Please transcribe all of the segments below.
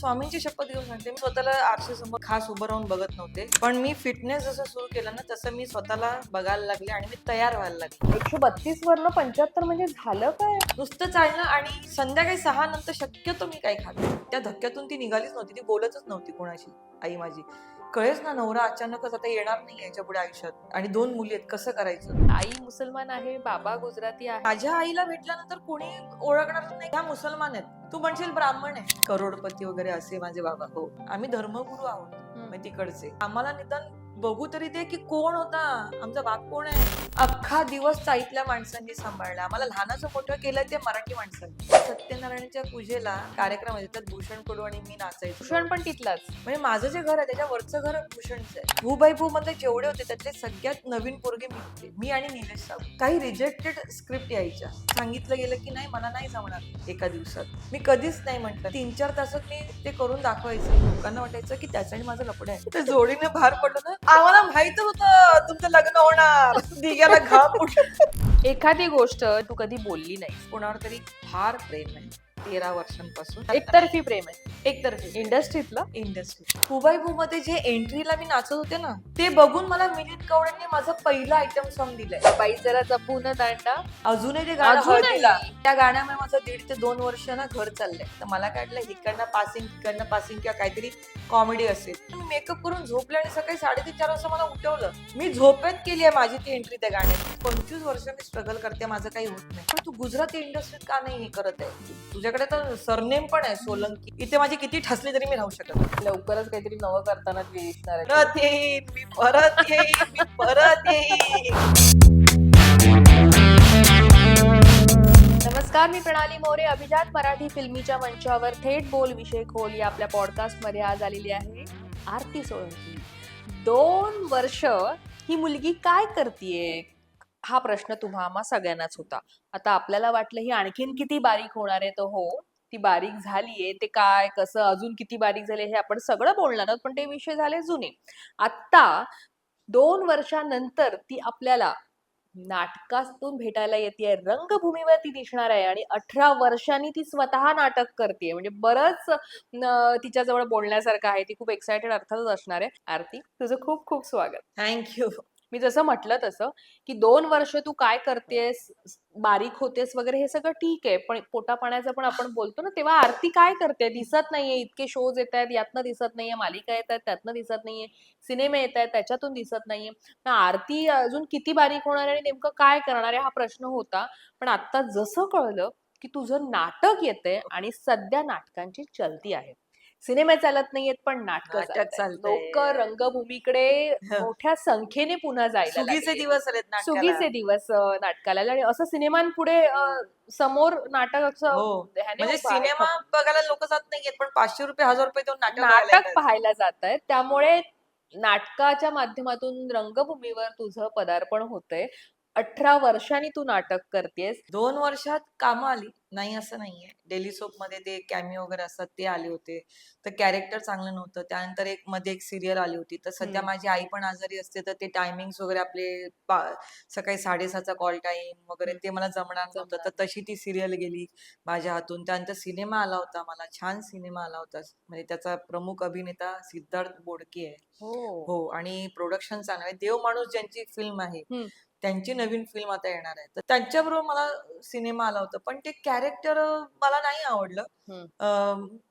स्वामींची शपथ घेऊन सांगते, मी स्वतःला आरशासमोर खास उभं राहून बघत नव्हते, पण मी फिटनेस जसं सुरू केलं ना तसं मी स्वतःला बघायला लागले आणि मी तयार व्हायला लागले. 132 वरनं 75 म्हणजे झालं काय? नुसतं चालणं आणि संध्याकाळी 6 नंतर शक्यतो मी काही खात नाही. त्या धक्क्यातून ती निघालीच नव्हती, ती बोलतच नव्हती कोणाशी. आई माझी कळेच ना, नवरा अचानकच आता येणार नाही याच्या पुढे आयुष्यात आणि 2 मुली आहेत, कसं करायचं. आई मुसलमान आहे, बाबा गुजराती आहे. माझ्या आईला भेटल्यानंतर कोणी ओळखणार नाही, ह्या मुसलमान आहेत, तू म्हणशील ब्राह्मण आहे, करोडपती वगैरे असे माझे बाबा. हो, आम्ही धर्मगुरू आहोत मग तिकडचे. आम्हाला निदान बघू तरी दे की कोण होता, आमचा बाप कोण आहे. अख्खा दिवस चाईतल्या माणसांनी सांभाळला आम्हाला, लहानाचं मोठं केलं ते मराठी माणसांनी. सत्यनारायणच्या पूजेला कार्यक्रम आहे, त्यात भूषण कडू आणि मी नाचायचो. भूषण पण तिथलाच. म्हणजे माझं जे घर आहे त्याच्या वरचं घर भूषणचं आहे. भू बाई भू मध्ये जेवढे होते त्यातले सगळ्यात नवीन पोरगे मी होते, मी आणि निलेश साबू. काही रिजेक्टेड स्क्रिप्ट यायच्या, सांगितलं गेलं की नाही मला नाही जमणार एका दिवसात, मी कधीच नाही म्हटलं. 3-4 तासात मी ते करून दाखवायचं. लोकांना वाटायचं की त्याचं आणि माझं लपड आहे. ते जोडीने बाहेर पडलं ना, आम्हाला माहितच होतं तुमचं लग्न होणार. दिग्याला घाम उठला. एखादी गोष्ट तू कधी बोलली नाही, कोणावर तरी फार प्रेम आहे 13 वर्षांपासून. एकतर्फी प्रेम आहे एकतर्फी इंडस्ट्रीतलं. इंडस्ट्री. हुबाई भू मध्ये जे एंट्रीला मी नाचत होते ना, ते बघून मला मिलिंद कवडेंनी माझं पहिलं आयटम सॉन्ग दिलंय, बाई जरा जपून दांडा. अजूनही ते गाणं अजूनही? हळदीला. त्या गाण्यामुळे माझं 1.5 ते 2 वर्ष ना घर चाललंय. तर मला काय वाटलं इकडनं पासिंग किंवा काहीतरी कॉमेडी असेल. मी मेकअप करून झोपले आणि सकाळी 3:30-4 वाजता मला उठवलं. मी झोपेत केली आहे माझी ती एंट्री त्या गाण्यात. 25 वर्ष मी स्ट्रगल करते, माझं काही होत नाही. पण तू गुजराती इंडस्ट्रीत का नाही हे करत आहे? तुझ्याकडे तर सरनेम पण आहे सोलंकी. इथे माझी किती ठसली तरी मी राहू शकत नाही. लवकरच काहीतरी नवं करताना दिसणार आहे. परत येईन मी, परत येईन मी, परत येईन. नमस्कार, मी प्रणाली मोरे. अभिजात मराठी फिल्मीच्या मंचावर थेट बोल विषय खोल या आपल्या पॉडकास्ट मध्ये आज आलेली आहे आरती सोळंकी. 2 वर्ष ही मुलगी काय करतीये हा प्रश्न तुम्हा आम्हा सगळ्यांनाच होता. आता आपल्याला वाटलं ही आणखीन किती बारीक होणार आहे, तर हो, ती बारीक झालीये. ते काय कसं अजून किती बारीक झाले हे आपण सगळं बोलणार आहोत, पण ते विषय झाले जुने. आता 2 वर्षानंतर ती आपल्याला नाटकातून भेटायला येते, रंगभूमीवर ती दिसणार आहे आणि 18 वर्षांनी ती स्वतः नाटक करते. म्हणजे बरंच तिच्याजवळ बोलण्यासारखं आहे. ती खूप एक्सायटेड अर्थातच असणार आहे. आरती, तुझं खूप खूप स्वागत. थँक्यू. मी जसं म्हटलं तसं की 2 वर्ष तू काय करतेस, बारीक होतेस वगैरे हे सगळं ठीक आहे, पण पोटापाण्याचं पण आपण बोलतो ना, तेव्हा आरती काय करते दिसत नाहीये. इतके शोज येत आहेत, यातनं दिसत नाहीये, मालिका येत आहेत त्यातनं दिसत नाहीये, सिनेमे येत आहेत त्याच्यातून दिसत नाहीये. आरती अजून किती बारीक होणार आहे आणि नेमकं काय करणार आहे हा प्रश्न होता. पण आता जसं कळलं की तुझं नाटक येतंय आणि सध्या नाटकांची चलती आहे. सिनेमे चालत नाहीयेत पण नाटकं चालतंय. लोक रंगभूमीकडे मोठ्या संख्येने पुन्हा जायला सुगीचे लागले. दिवस आलेत नाटकाला. सुगीचे दिवस नाटकाला आले आणि असं सिनेमांपुढे समोर नाटक असं हो, ह्याने म्हणजे उभं आहे. सिनेमा बघायला लोक जात नाहीयेत, पण 500 रुपये 1000 रुपये देऊन नाटक बघायला नाटक येतात. पाहायला जात आहेत. त्यामुळे नाटकाच्या माध्यमातून रंगभूमीवर तुझं पदार्पण होतंय. 18 वर्षांनी तू नाटक करतेस. 2 वर्षात कामं आली नाही असं नाहीये. डेली सोप मध्ये ते कॅमिओ वगैरे असतात ते आले होते, तर कॅरेक्टर चांगलं नव्हतं. त्यानंतर मध्ये एक सिरियल आली होती. तर सध्या माझी आई पण आजारी असते, तर ते टायमिंग्स वगैरे आपले सकाळी 6:30चा कॉल टाइम वगैरे ते मला जमणार नव्हतं. तर तशी ती सिरियल गेली माझ्या हातून. त्यानंतर सिनेमा आला होता, मला छान सिनेमा आला होता. म्हणजे त्याचा प्रमुख अभिनेता सिद्धार्थ बोडके आहे. हो, आणि प्रोडक्शन चांगलं आहे. देव माणूस ज्यांची फिल्म आहे त्यांची नवीन फिल्म आता येणार आहे, तर त्यांच्याबरोबर मला सिनेमा आला होता. पण ते कॅरेक्टर मला नाही आवडलं.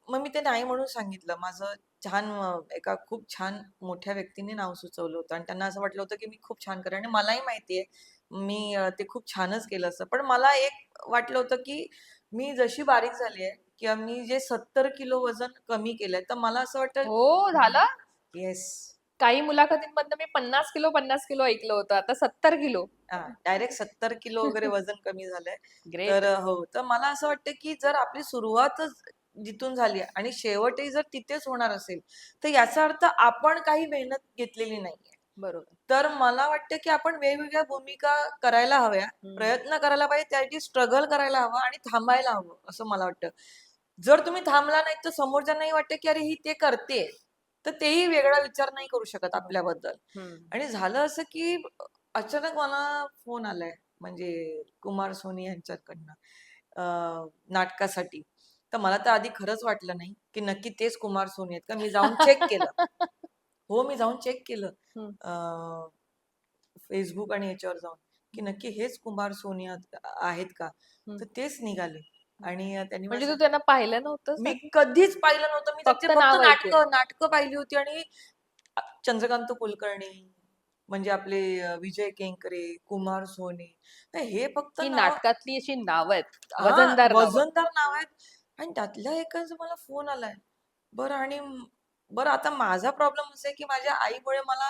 मग मी ते नाही म्हणून सांगितलं. माझं छान एका खूप छान मोठ्या व्यक्तीने नाव सुचवलं होतं आणि त्यांना असं वाटलं होतं की मी खूप छान करेन आणि मलाही माहितीये मी ते खूप छानच केलं असतं. पण मला एक वाटलं होतं की मी जशी बारीक झाली आहे किंवा मी जे 70 किलो वजन कमी केलंय, तर मला असं वाटतं हो झालं. येस, काही मुलाखतींमधनं मी 50 किलो ऐकलं होतं, आता 70 किलो. डायरेक्ट 70 किलो वगैरे वजन कमी झालंय. ग्रेट. तर हो, तर मला असं वाटतं की जर आपली सुरुवातच जिथून झाली आणि शेवटही जर तिथेच होणार असेल, तर याचा अर्थ आपण काही मेहनत घेतलेली नाहीये. बरोबर. तर मला वाटतं की आपण वेगवेगळ्या भूमिका करायला हव्या, प्रयत्न करायला पाहिजे, त्यासाठी स्ट्रगल करायला हवं आणि थांबायला हवं असं मला वाटतं. जर तुम्ही थांबला नाही तर समोरच्यांनाही वाटतं की अरे ही ते करते, तर तेही वेगळा विचार नाही करू शकत आपल्याबद्दल. आणि झालं असं की अचानक मला फोन आलाय, म्हणजे कुमार सोनी यांच्याकडनं नाटकासाठी. तर मला तर आधी खरंच वाटलं नाही की नक्की तेच कुमार सोनू आहेत का. मी जाऊन चेक केलं. हो, मी जाऊन चेक केलं हम्म. फेसबुक आणि याच्यावर जाऊन की नक्की हेच कुमार सोनी आहेत का. हम्म. तर तेच निघाले. आणि त्यांनी मला म्हणजे तू त्यांना पाहिलं नव्हतंस मी आधी? कधीच पाहिलं नव्हतं. मी त्यांचे फक्त फक्त नाव ऐकून. नाटकं पाहिली होती. आणि चंद्रकांत कुलकर्णी, म्हणजे आपले विजय केंकरे, कुमार सोनी, तर हे फक्त ही नाव. नाटकातली अशी नाव आहेत, हा, वजनदार नाव. वजनदार नाव आहेत. आणि त्यातल्या एकाचा मला फोन आलाय. बरं. आणि बरं, आता माझा प्रॉब्लेम असा आहे की माझ्या आईमुळे मला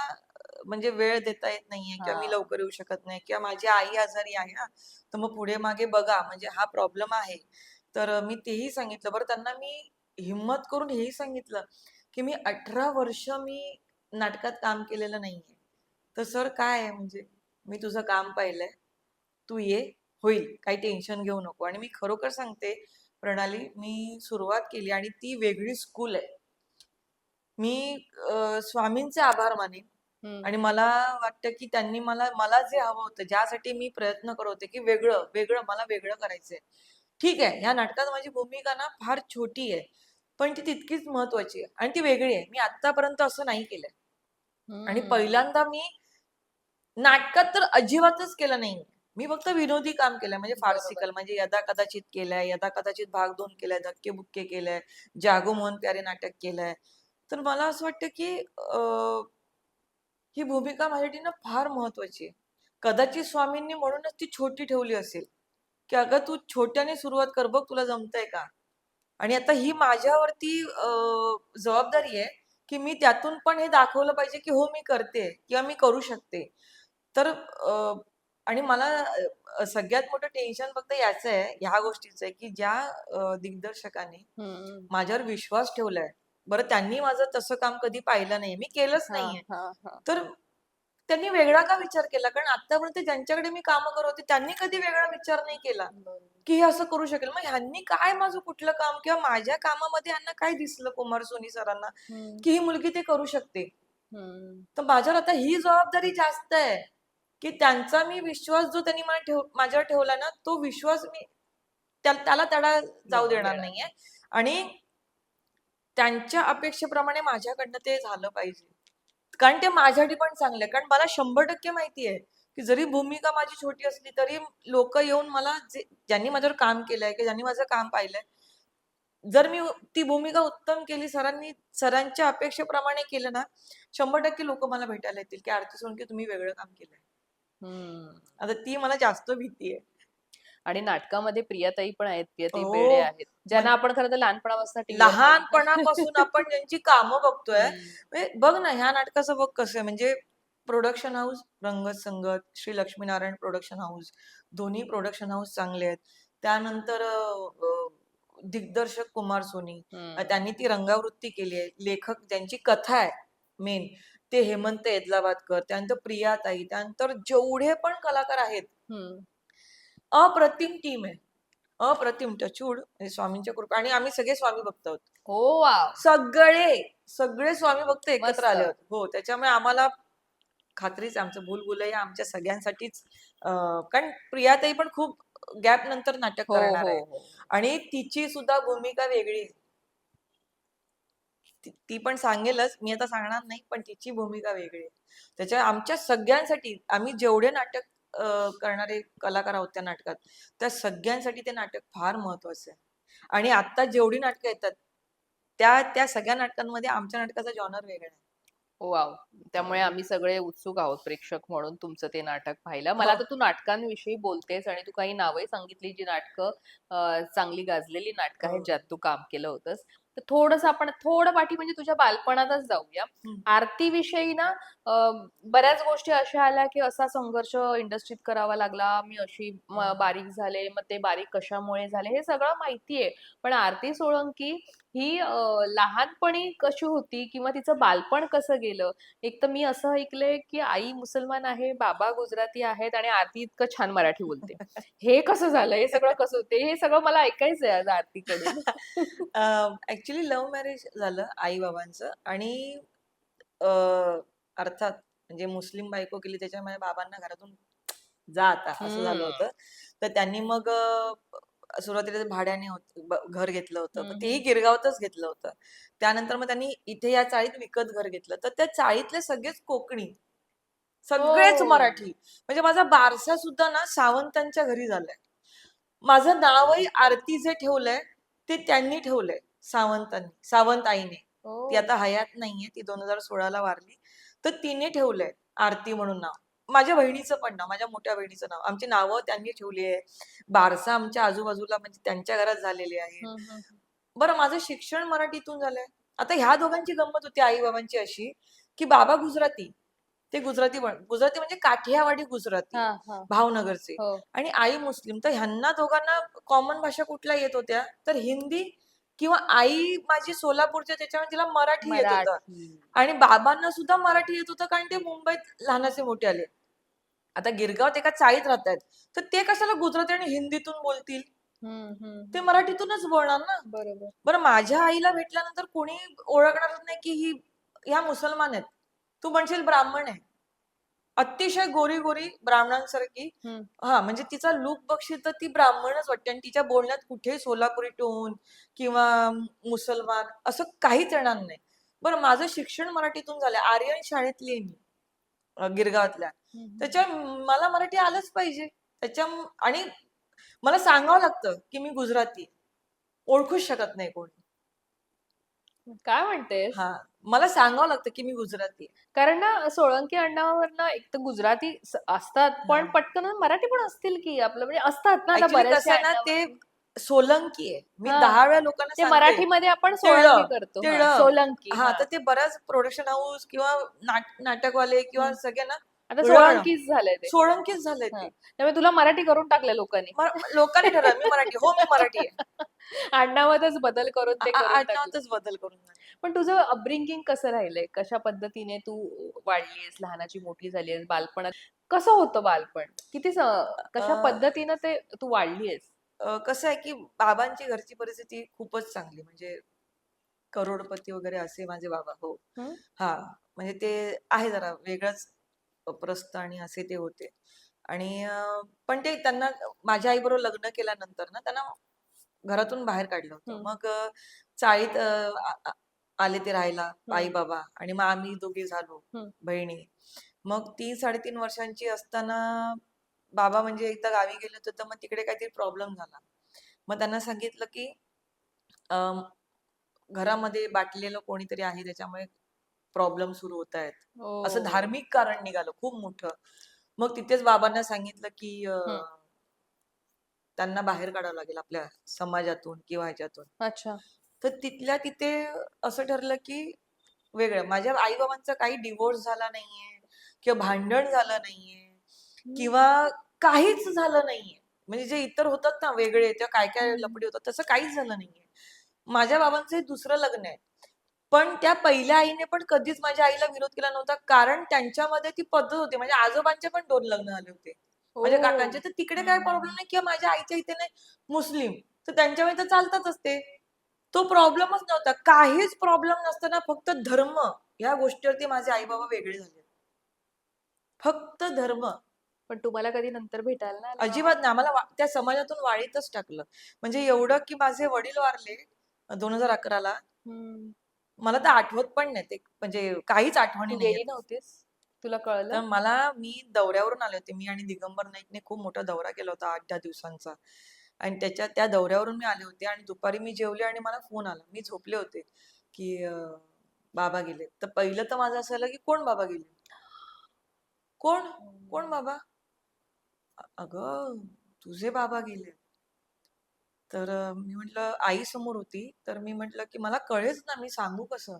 म्हणजे वेळ देता येत नाहीये किंवा मी हा. लवकर येऊ शकत नाही किंवा माझी आई आजारी आहे हा. तर मग पुढे मागे बघा, म्हणजे हा प्रॉब्लेम आहे. तर मी तेही सांगितलं. बरं, त्यांना मी हिम्मत करून हेही सांगितलं की मी 18 वर्ष मी नाटकात काम केलेलं नाहीये. तर सर काय आहे, म्हणजे मी तुझं काम पाहिलंय, तू ये, होईल, काही टेन्शन घेऊ नको. आणि मी खरोखर सांगते प्रणाली, मी सुरुवात केली आणि ती वेगळी स्कूल आहे. मी स्वामींचे आभार मानेन. हम्म. आणि मला वाटतं की त्यांनी मला मला जे हवं होतं, ज्यासाठी मी प्रयत्न करत होते की वेगळं वेगळं मला वेगळं करायचंय. ठीक आहे, ह्या नाटकात माझी भूमिका ना फार छोटी आहे, पण ती तितकीच महत्वाची आहे आणि ती वेगळी आहे. मी आतापर्यंत असं नाही केलंय. आणि हम्म. पहिल्यांदा मी नाटकात तर अजिबातच केलं नाही. मी फक्त विनोदी काम केलंय, म्हणजे बरोबर. फार्सिकल, म्हणजे यदा कदाचित केलंय, यदा कदाचित भाग 2 केलाय, धक्के बुक्के केलंय, जागो मोहन प्यारे नाटक केलंय. तर मला असं वाटतं की ही भूमिका माझ्यासाठी ना फार महत्वाची आहे. कदाचित स्वामींनी म्हणूनच ती छोटी ठेवली असेल, की अगं तू छोट्याने सुरुवात कर, बघ तुला जमतंय का. आणि आता ही माझ्यावरती जबाबदारी आहे की मी त्यातून पण हे दाखवलं पाहिजे की हो, मी करते किंवा मी करू शकते. तर आणि मला सगळ्यात मोठं टेन्शन फक्त याचं आहे, ह्या गोष्टीचं आहे की ज्या दिग्दर्शकाने हम्म. माझ्यावर विश्वास ठेवलाय, बरं त्यांनी माझं तसं काम कधी पाहिलं नाही, मी केलंच हा नाहीये. हा हा. तर त्यांनी वेगळा का विचार केला? कारण आतापर्यंत ज्यांच्याकडे मी कामं करत होते त्यांनी कधी वेगळा विचार नाही केला बरोबर. की हे असं करू शकेल. मग ह्यांनी काय माझं कुठलं काम किंवा माझ्या कामामध्ये ह्यांना काय दिसलं कुमार सोनी सरांना हम्म. की ही मुलगी ते करू शकते. हम्म. तर माझ्यावर आता ही जबाबदारी जास्त आहे की त्यांचा मी विश्वास जो त्यांनी माझ्यावर ठेवला ना, तो विश्वास मी त्याला तडा जाऊ बरोबर देणार देणार नाहीये. नाही. आणि त्यांच्या अपेक्षेप्रमाणे माझ्याकडनं ते झालं पाहिजे. कारण ते माझ्यासाठी पण चांगलं आहे. कारण मला 100% माहिती आहे की जरी भूमिका माझी छोटी असली तरी लोक येऊन मला ज्यांनी माझ्यावर काम केलंय की ज्यांनी माझं काम पाहिलंय, जर मी ती भूमिका उत्तम केली, सरांच्या अपेक्षेप्रमाणे केलं ना, 100% लोक मला भेटायला येतील की आरती सोनके तुम्ही वेगळं काम केलंय. हम्म. आता ती मला जास्त भीती आहे. आणि नाटकामध्ये प्रियाताई पण आहेत, प्रियाताई बेडे हो, आहेत, ज्यांना आपण खरं तर लहानपणापासून टीव्हीवर लहानपणापासून आपण ज्यांची कामं बघतोय. हम्म. म्हणजे बघ ना, ह्या नाटकाचं बघ कसं आहे, म्हणजे प्रोडक्शन हाऊस रंगत संगत, श्री लक्ष्मीनारायण प्रोडक्शन हाऊस, दोन्ही प्रोडक्शन हाऊस चांगले आहेत. त्यानंतर दिग्दर्शक कुमार सोनी, हम्म. त्यांनी ती रंगावृत्ती केली आहे. लेखक ज्यांची कथा आहे मेन, ते हेमंत एदलाबादकर, त्यानंतर प्रियाताई, त्यानंतर जेवढे पण कलाकार आहेत, हम्म. अप्रतिम टीम आहे. अप्रतिम. टचवूड, म्हणजे स्वामींच्या कृपा. आणि आम्ही सगळे स्वामी भक्त आहोत. हो, वाव. सगळे स्वामी भक्त एकत्र मस्त. आले होते. हो, त्याच्यामुळे आम्हाला खात्रीच आहे, आमचं भूलभुलैया आमच्या सगळ्यांसाठीच. कारण प्रियाताई पण खूप गॅप नंतर नाटक हो करणार हो आहे. हो. आणि तिची सुद्धा भूमिका वेगळी आहे. ती पण सांगेलच, मी आता सांगणार नाही, पण तिची भूमिका वेगळी आहे. त्याच्या आमच्या सगळ्यांसाठी, आम्ही जेवढे नाटक करणारे कलाकार आहोत त्या नाटकात, त्या सगळ्यांसाठी ते नाटक फार महत्वाचं आहे. आणि आता जेवढी नाटकं येतात त्या त्या सगळ्या नाटकांमध्ये आमच्या नाटकाचा जॉनर वेगळा आहे. वाव. त्यामुळे आम्ही सगळे उत्सुक आहोत प्रेक्षक म्हणून तुमचं ते नाटक पाहायला. मला हो. आता तू नाटकांविषयी बोलतेस आणि तू काही नावही सांगितली जी नाटकं चांगली गाजलेली नाटकं आहेत हो. ज्यात तू काम केलं होतंस. तर थोडंसं आपण थोडं पाठी म्हणजे तुझ्या बालपणातच जाऊया. हम्म. आरती विषयी ना बऱ्याच गोष्टी अशा आल्या की असा संघर्ष इंडस्ट्रीत करावा लागला, मी अशी बारीक झाले, मग ते बारीक कशामुळे झाले हे सगळं माहितीये. पण आरती सोळंकी ही लहानपणी कशी होती किंवा तिचं बालपण कसं गेलं. एक तर मी असं ऐकलंय की आई मुसलमान आहे, बाबा गुजराती आहेत आणि आरती इतकं छान मराठी बोलते. हे कसं झालं, हे सगळं कसं होते, हे सगळं मला ऐकायचंय आज आरतीकडून. ऍक्च्युली लव्ह मॅरेज झालं आई बाबांचं. आणि अर्थात म्हणजे मुस्लिम बायको केली, त्याच्यामुळे बाबांना घरातून जा आता असं झालं हम्म. होतं. तर त्यांनी मग सुरुवातीला ते भाड्याने घर घेतलं होतं, पण हम्म, तेही गिरगावातच घेतलं होतं. त्यानंतर मग त्यांनी इथे या चाळीत विकत घर घेतलं. तर त्या चाळीतले सगळेच कोकणी, सगळेच हो. मराठी. म्हणजे माझा बारसा सुद्धा ना सावंतांच्या घरी झालाय. माझं नावही आरती जे ठेवलंय ते त्यांनी ठेवलंय, सावंत आईने. ती हो. आता हयात नाहीये, ती 2016 वारली. तर तिने ठेवलंय आरती म्हणून नाव. माझ्या बहिणीचं पण नाव, माझ्या मोठ्या बहिणीचं नाव. आमची नावं त्यांनी ठेवली आहे. बारसा आमच्या आजूबाजूला म्हणजे त्यांच्या घरात झालेले आहेत. हम्म. बरं, माझं शिक्षण मराठीतून झालंय. आता ह्या दोघांची गंमत होती आई बाबांची अशी, की बाबा गुजराती, ते गुजराती म्हणजे काठियावाडी गुजराती, हा हा. भावनगरचे. हो. आणि आई मुस्लिम. तर ह्यांना दोघांना कॉमन भाषा कुठल्या येत होत्या, तर हिंदी, किंवा आई माझी सोलापूरच्या, त्याच्यामुळे तिला मराठी येत होतं. मराठी. आणि बाबांना सुद्धा मराठी येत होतं, कारण ते मुंबईत लहानाचे मोठे आले. आता गिरगावात एका चाळीत राहतायत, तर ते कशाला गुजराती आणि हिंदीतून बोलतील? ते हम्म. मराठीतूनच बोलणार ना. बरोबर. बरं, माझ्या आईला भेटल्यानंतर कोणी ओळखणारच नाही की ह्या मुसलमान आहेत. तू म्हणशील ब्राह्मण आहे. अतिशय गोरी गोरी ब्राह्मणांसारखी. हम्म. हा, म्हणजे तिचा लूक बघशील तर ती ब्राह्मणच वाटते, आणि तिच्या बोलण्यात कुठेही सोलापुरी टोन किंवा मुसलमान असं काहीच येणार नाही. बरं, माझं शिक्षण मराठीतून झालंय. आर्यन शाळेतली आहे मी, गिरगावातल्या. हम्म. त्याच्या मला मराठी आलंच पाहिजे. आणि मला सांगावं लागतं की मी गुजराती आहे. ओळखूच शकत नाही कोणी. काय म्हणतेस? हा, मला सांगावं लागतं की मी गुजराती आहे. कारण ना सोळंकी आडनावावर ना एक तर गुजराती असतात, हा, पण पटकन पराठी पण असतील की आपलं, म्हणजे असतात ना आता ऍक्च्युली बऱ्याचशा कसं आहे ना, ते आडनावाची. सोलंकी आहे. मी हा, 10 वेळा लोकांना ते सांगते मराठीमध्ये आपण टिळ, सोळंकी करतो, टिळ. हा सोलंकी. हा, हा. तर ते बऱ्याच प्रोडक्शन हाऊस किंवा नाटकवाले किंवा हम्म. सगळे ना, आता ळ, सोळंकीच झालंय ते. सोळंकीच झालंय हा, ते. त्यामुळे तुला मराठी करून टाकलं लोकांनी. लोकांनी ठरवलं मी मराठी. हो, मी मराठी आहे. आडनावातच बदल करून ते करून टाकलं. आडनावातच बदल करून झाले. पण तुझं अपब्रिंगिंग कसं राहिलंय? कशा पद्धतीने तू वाढलीयेस, लहानाची मोठी झालीयेस, बालपणात कसं होतं बालपण? कशा अ, पद्धतीनं ते तू वाढलीयेस? कसं आहे की बाबांची घरची परिस्थिती खूपच चांगली, म्हणजे करोडपती वगैरे असे माझे बाबा. हो. हं? हा, म्हणजे ते आहे जरा वेगळंच प्रस्थ आणि असे ते होते. आणि पण ते त्यांना माझ्या आईबरोबर लग्न केल्यानंतर ना, त्यांना घरातून बाहेर काढलं होतं. हं, मग चाळीत आले ते राहायला आई हं, बाबा, आणि मग आम्ही दोघी झालो हं. बहिणी. मग 3-3.5 वर्षांची असताना बाबा म्हणजे एकदा गावी गेले होते, तर मग तिकडे काहीतरी प्रॉब्लेम झाला. मग त्यांना सांगितलं की अं, घरामध्ये बाटलेलं कोणीतरी आहे, त्याच्यामुळे प्रॉब्लेम सुरू होत आहेत. असं ओह! धार्मिक कारण निघालं खूप मोठं. मग तिथेच बाबांना सांगितलं की हं. त्यांना बाहेर काढावं लागेल आपल्या समाजातून किंवा ह्याच्यातून. अच्छा. तर तिथल्या तिथे असं ठरलं की वेगळं. माझ्या आई बाबांचा काही डिवोर्स झाला नाहीये किंवा भांडण झालं नाहीये हं, किंवा काहीच झालं नाहीये. म्हणजे जे इतर होतात ना वेगळे, त्या काय काय हं. लफडी होतात, तसं काहीच झालं नाहीये. माझ्या बाबांचं हे दुसरं लग्न आहे. पण त्या पहिल्या आईने पण कधीच माझ्या आईला विरोध केला नव्हता, कारण त्यांच्यामध्ये ती पद्धत होती. माझ्या आजोबांचे पण 2 लग्न झाले होते, माझ्या ओह! काकांचे. तर तिकडे हं, काय हं, प्रॉब्लेम हं. नाही, किंवा माझ्या आईच्या इथे नाही, मुस्लिम. तर त्यांच्यावेळी तर चालतातच ते. तो प्रॉब्लेमच नव्हता. काहीच प्रॉब्लेम नसताना फक्त धर्म या गोष्टीवरती माझे आई-बाबा वेगळे झाले. फक्त धर्म. पण तुम्हाला कधी नंतर भेटायला नाही आले बाबा? अजिबात नाही. आम्हाला त्या समाजातून वाळीतच टाकलं. म्हणजे एवढं की माझे वडील वारले 2011 ला. हं. मला तर आठवत पण नाही ते, म्हणजे काहीच आठवणी तू नाहीयेत. गेली नव्हतीस? तुला कळलं? तर मी दौऱ्यावरून आले होते. मी आणि दिगंबर नाईकने खूप मोठा दौरा केला होता 8-10 दिवसांचा. आणि त्या दौऱ्यावरून मी आले होते, आणि दुपारी मी जेवले आणि मला फोन आला. मी झोपले होते, की बाबा गेले. तर पहिलं तर माझं असं झालं, की कोण बाबा गेले? कोण? कोण बाबा? अगं, तुझे बाबा गेले. तर मी म्हटलं, आई समोर होती. तर मी म्हटलं, की मला कळेच ना, मी सांगू कसं?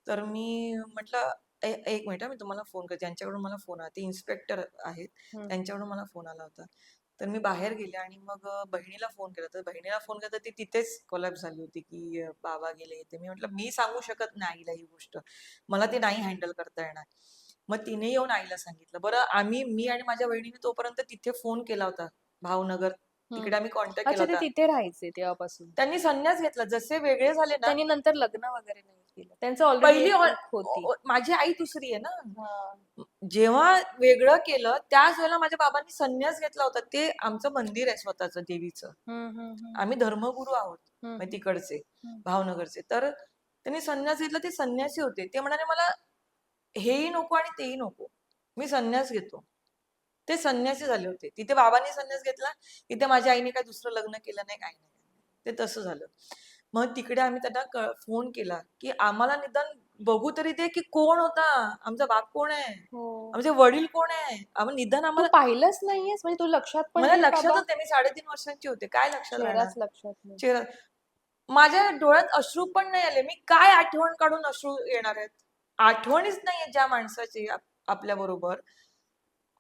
तर मी म्हटलं, एक मिनिट मी तुम्हाला फोन करते." त्यांच्याकडून मला फोन आला. ते इन्स्पेक्टर आहेत. हं. त्यांच्याकडून मला फोन आला होता. तर मी बाहेर गेले आणि मग बहिणीला फोन केला. तर बहिणीला फोन केला तर ती तिथेच कोलॅप्स झाली होती, की बाबा गेले इथे. मी म्हटलं, "मी सांगू शकत नाही आईला ही गोष्ट. मला ती नाही हँडल करता येणार." मग तिने येऊन आईला सांगितलं. बरं, मी आणि माझ्या बहिणीने तोपर्यंत तिथे फोन केला होता, भावनगर तिकडे आम्ही कॉन्टॅक्ट केला अच्छा, ते होता. तिथे राहायचे तेव्हापासून. त्यांनी संन्यास घेतला. जसे वेगळे झाले ना, त्यांनी नंतर लग्न वगैरे नाही केलं. त्यांचं ऑलरेडी पहिली एक होती. माझी आई दुसरी आहे ना. हां. जेव्हा वेगळं केलं त्याच वेळेला माझ्या बाबांनी संन्यास घेतला होता. ते आमचं मंदिर आहे स्वतःचं देवीचं. हं, हं, हं. आम्ही धर्मगुरू आहोत, हं, म्हणजे तिकडचे, हं. भावनगरचे. तर त्यांनी संन्यास घेतला. ते संन्यासी होते. ते म्हणाले मला हेही नको आणि तेही नको. मी संन्यास घेतो. ते संन्यासी झाले होते. तिथे बाबांनी संन्यास घेतला. इथे माझ्या आईने काही दुसरं लग्न केलं नाही, काही नाही. ते तसं झालं. मग तिकडे आम्ही त्यांना फोन केला, की आम्हाला निदान बघू तरी दे, की कोण होता? आमचा बाप कोण आहे? हो. आमचे वडील कोण आहे? निदान तू आम्हाला पाहिलंच नाहीयेस म्हणजे तुला लक्षात पण मला नाही बाबा? लक्षातच नाही. मी 3.5 वर्षांची होते. काय लक्षात राहणार? चेहराच लक्षात नाही. चेहरा माझ्या डोळ्यात अश्रू पण नाही आले. मी काय आठवण काढून अश्रू येणार आहेत? आठवणीच नाहीये ज्या माणसाची आपल्या बरोबर.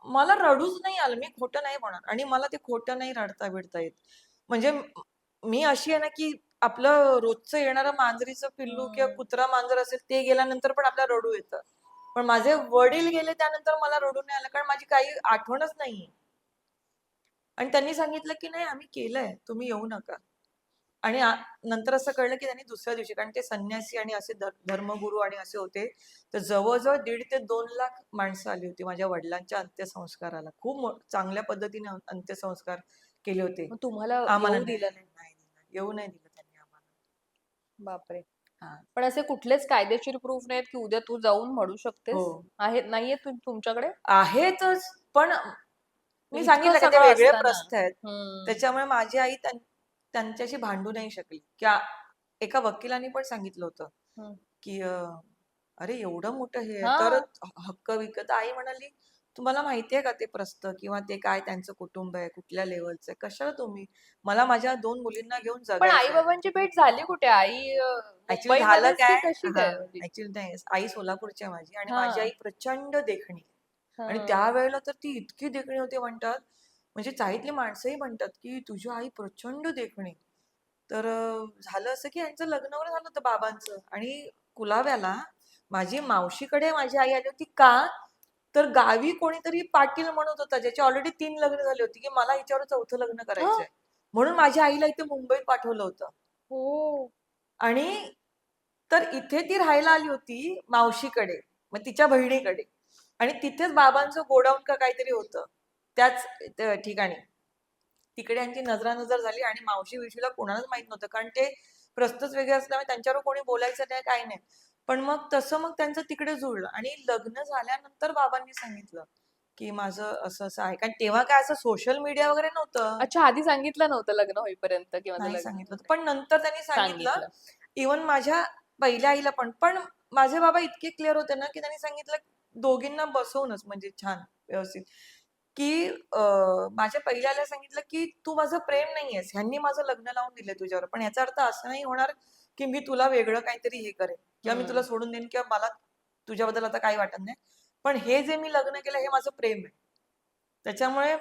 मला रडूच नाही आलं. मी खोटं नाही बोलणार आणि मला ते खोटं नाही रडता-बिडता येत. म्हणजे मी अशी आहे ना, की आपलं रोजचं येणारं मांजरीचं पिल्लू किंवा हं. कुत्रा मांजर असेल ते गेल्यानंतर पण आपल्याला रडू येतं. पण माझे वडील गेले त्यानंतर मला रडू नाही आलं कारण माझी काही आठवणच नाहीये. आणि त्यांनी सांगितलं, की "नाही आम्ही केलंय. तुम्ही येऊ नका." आणि नंतर असं कळलं, की त्यांनी दुसऱ्या दिवशी कारण ते संन्यासी आणि असे धर्मगुरू आणि असे होते. तर जवळ-जवळ 1.5 ते 2 लाख माणसं आली होती माझ्या वडिलांच्या अंत्यसंस्काराला. खूप चांगल्या पद्धतीने अंत्यसंस्कार केले होते. मग तुम्हाला आम्हाला येऊ नाही, दिलं नाही. नाही, नाही. येऊ नाही दिलं त्यांनी आम्हाला. बापरे! हां. पण असे कुठलेच कायदेशीर प्रूफ नाहीत, की उद्या तू जाऊन म्हणू हो. शकतेस? आहेत नाहीयेत तुमच्याकडे? आहेतच, पण मी इतकं सांगितलं का ते सगळं वेगळे असताना. प्रस्थ आहेत. हं. त्याच्यामुळे माझी आई त्यांच्याशी भांडू नाही शकली. की एका वकिलाने पण सांगितलं होतं, हं. की "अरे एवढं मोठं हे आहे, तर हां. हक्क-बिक्क." तर आई म्हणाली, "तुम्हाला माहिती आहे का ते प्रस्थ किंवा ते काय त्यांचं कुटुंब आहे, कुठल्या लेव्हलचं आहे? कशाला तुम्ही? मला माझ्या 2 मुलींना घेऊन पण जगायचंय." आई-बाबांची भेट झाली कुठे? आई ॲक्चुअली झालं मुंबईमध्येच की काय कशी काय म्हणजे? ॲक्चुअली नाही, आई सोलापूरची आहे माझी आणि माझी आई हां. प्रचंड देखणी आहे. आणि हां. त्यावेळेला तर ती इतकी देखणी होती म्हणतात, म्हणजे चाळीतली माणसंही म्हणतात, की "तुझी आई प्रचंड देखणी." तर झालं असं, की यांचं लग्न वगैरे झालं होतं बाबांचं आणि कुलाव्याला माझी मावशीकडे माझी आई आली होती. का? तर गावी कोणीतरी पाटील म्हणत होता, ज्याची ऑलरेडी 3 लग्न झाली होती, की मला हिच्यावर 4थं लग्न हां. करायचंय. म्हणून माझ्या आईला इथे मुंबईत पाठवलं होतं. हो. आणि तर इथे ती राहायला आली होती मावशीकडे, मग तिच्या बहिणीकडे आणि तिथेच बाबांचं गोडाऊन का काहीतरी होतं. त्याच ठिकाणी. तिकडे यांची नजरानजर झाली आणि मावशी-बिवशीला कोणालाच माहित नव्हतं. कारण ते प्रस्थच वेगळे असल्यामुळे त्यांच्यावर कोणी बोलायचं नाही, काही नाही. पण मग तसं मग त्यांचं तिकडे जुळलं आणि लग्न झाल्यानंतर बाबांनी सांगितलं, की माझं असं-असं आहे. कारण तेव्हा काय असं सोशल मीडिया वगैरे नव्हतं. अच्छा, आधी सांगितलं नव्हतं लग्न होईपर्यंत की माझं नाही लग्न सांगितलं होतं. होणार आहे. पण नंतर त्यांनी सांगितलं. सांगितलं. इव्हन माझ्या पहिल्या आईला पण. पण माझे बाबा इतके क्लिअर होते ना, की त्यांनी सांगितलं दोघींना बसवूनच म्हणजे छान व्यवस्थित, की माझ्या पहिल्या आईला सांगितलं, की "तू माझं प्रेम नाहीयेस. ह्यांनी माझं लग्न लावून दिलंय तुझ्यावर. पण याचा अर्थ असा नाही होणार, की मी तुला वेगळं काहीतरी हे करेन किंवा मी तुला हं. सोडून देईन किंवा मला तुझ्याबद्दल आता काही वाटत नाही. पण हे जे मी लग्न केलं हे माझं प्रेम आहे." त्याच्यामुळे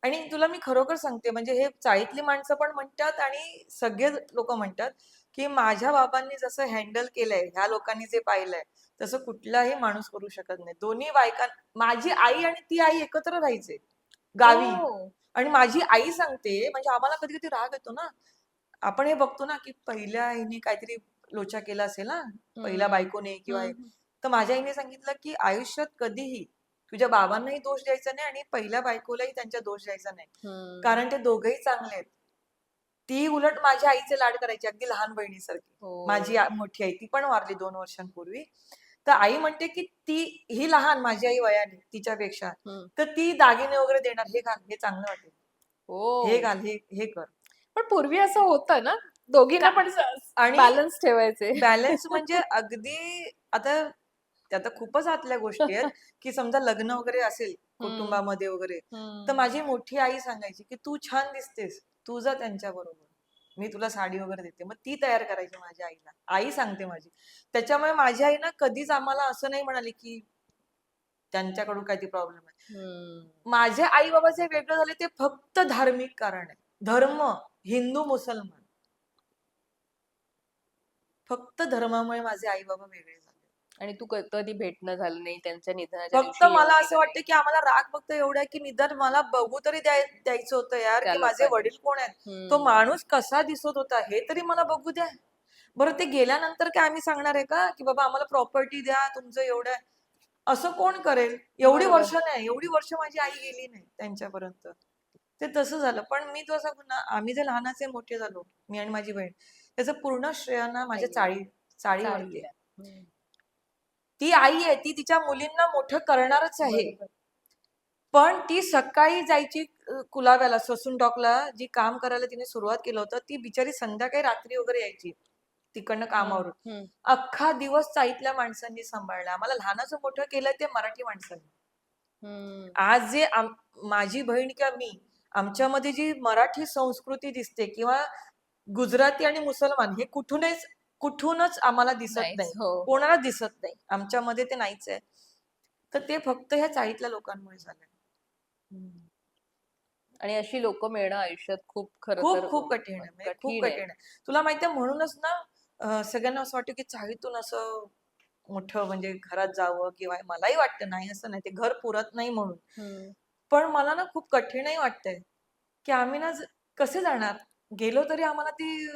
आणि तुला मी खरोखर सांगते म्हणजे हे चाळीतली माणसं पण म्हणतात आणि सगळे लोकं म्हणतात, की माझ्या बाबांनी जसं हँडल केलंय, ह्या लोकांनी जे पाहिलंय, तसं कुठलाही माणूस करू शकत नाही. दोन्ही बायका माझी आई आणि ती आई एकत्र राहायचे गावी. हो. आणि माझी आई सांगते म्हणजे आम्हाला कधी-कधी राग येतो ना. आपण हे बघतो ना, की पहिल्या हिने काहीतरी लोचा केला असेल ना, पहिल्या हं. बायकोने किंवा हं, हं. तर माझ्या आईने सांगितलं, की आयुष्यात कधीही तुझ्या बाबांनाही दोष द्यायचा नाही आणि पहिल्या बायकोलाही त्यांच्या दोष द्यायचा नाही. हं. कारण ते दोघंही चांगले आहेत. ती उलट माझ्या आईचे लाड करायची अगदी लहान बहिणीसारखी. माझी हो. मोठी आई ती पण वारली 2 वर्षांपूर्वी. तर आई म्हणते, की ही लहान माझी आई वयाने तिच्यापेक्षा. हं. तर ती दागिने वगैरे देणार, "हे घाल, हे चांगलं वाटेल. हे हो. घाल, हे कर." पण पूर्वी असं होतं ना, दोघींना का पण आणि बॅलन्स ठेवायचे. बॅलन्स म्हणजे अगदी आता ते आता खूपच आतल्या गोष्टी आहेत, की समजा लग्न वगैरे असेल हं. कुटुंबामध्ये वगैरे, तर हं. माझी मोठी आई सांगायची, की "तू छान दिसतेस, तू जा त्यांच्याबरोबर. मी तुला साडी वगैरे देते." मग ती तयार करायची माझ्या आईला. आई सांगते माझी. त्याच्यामुळे माझी आई ना कधीच आम्हाला असं नाही म्हणाली, की त्यांच्याकडून काहीतरी प्रॉब्लेम आहे. हं. माझे आई-बाबा जे वेगळं झाले ते फक्त धार्मिक कारण आहे. धर्म, हिंदू, मुसलमान. फक्त धर्मामुळे माझे आई-बाबा वेगळे झाले. आणि तू कधी भेटणं झालं नाही त्यांच्या निधनाच्या फक्त दिवशी मला येऊन असं गेला नाही वाटतं की आम्हाला राग फक्त एवढा आहे की निदान मला बघू तरी द्यायचं होतं यार, त्या की माझे लोकांनी. वडील कोण आहेत, तो हम्म. माणूस कसा दिसत होता हे तरी मला बघू द्या. बरं ते गेल्यानंतर काय आम्ही सांगणार आहे का की बाबा आम्हाला प्रॉपर्टी द्या तुमचं एवढं आहे? असं कोण करेल? एवढी बरोबर. वर्ष नाही, एवढी वर्ष माझी आई गेली नाही त्यांच्यापर्यंत. ते तसं झालं. पण मी तो सांगू ना, आम्ही जे लहानाचे मोठे झालो, मी आणि माझी बहीण, त्याचं पूर्ण श्रेय ना माझ्या आईला. चाळीवरती चाळीला. आहे. हम्म. ती आई आहे, ती तिच्या मुलींना मोठं करणारच आहे. बरोबर. पण ती सकाळी जायची कुलाब्याला, ससून टॉकला जी काम करायला तिने सुरुवात केलं होतं, ती बिचारी संध्याकाळी रात्री वगैरे यायची तिकडनं हम्म. कामावरून. हम्म. अख्खा दिवस चाळीतल्या माणसांनी सांभाळला. आम्हाला लहानाचं मोठं केलं ते मराठी माणसांनी. हम्म. आज जे माझी बहीण किंवा मी, आमच्यामध्ये जी मराठी संस्कृती दिसते किंवा गुजराती आणि मुसलमान हे कुठूनच आम्हाला दिसत नाहीच. नाही. हो. कोणाला दिसत नाही. आमच्यामध्ये ते नाहीच आहे. तर ते फक्त ह्या चाळीतल्या लोकांमुळे झालंय. हम्म. आणि अशी लोक मिळणं आयुष्यात खूप खरं खूप तर खूप कठीण आहे, म्हणजे खूप कठीण आहे. कठीण आहे. तुला माहितीये म्हणूनच ना सगळ्यांना असं वाटतं की चाळीतून असं मोठं म्हणजे घरात जावं किंवा मलाही वाटतं नाही असं नाही, ते घर पुरत नाही म्हणून. हम्म. पण मला ना खूप कठीणही वाटतंय की आम्ही ना कसे जाणार? गेलो तरी आम्हाला ती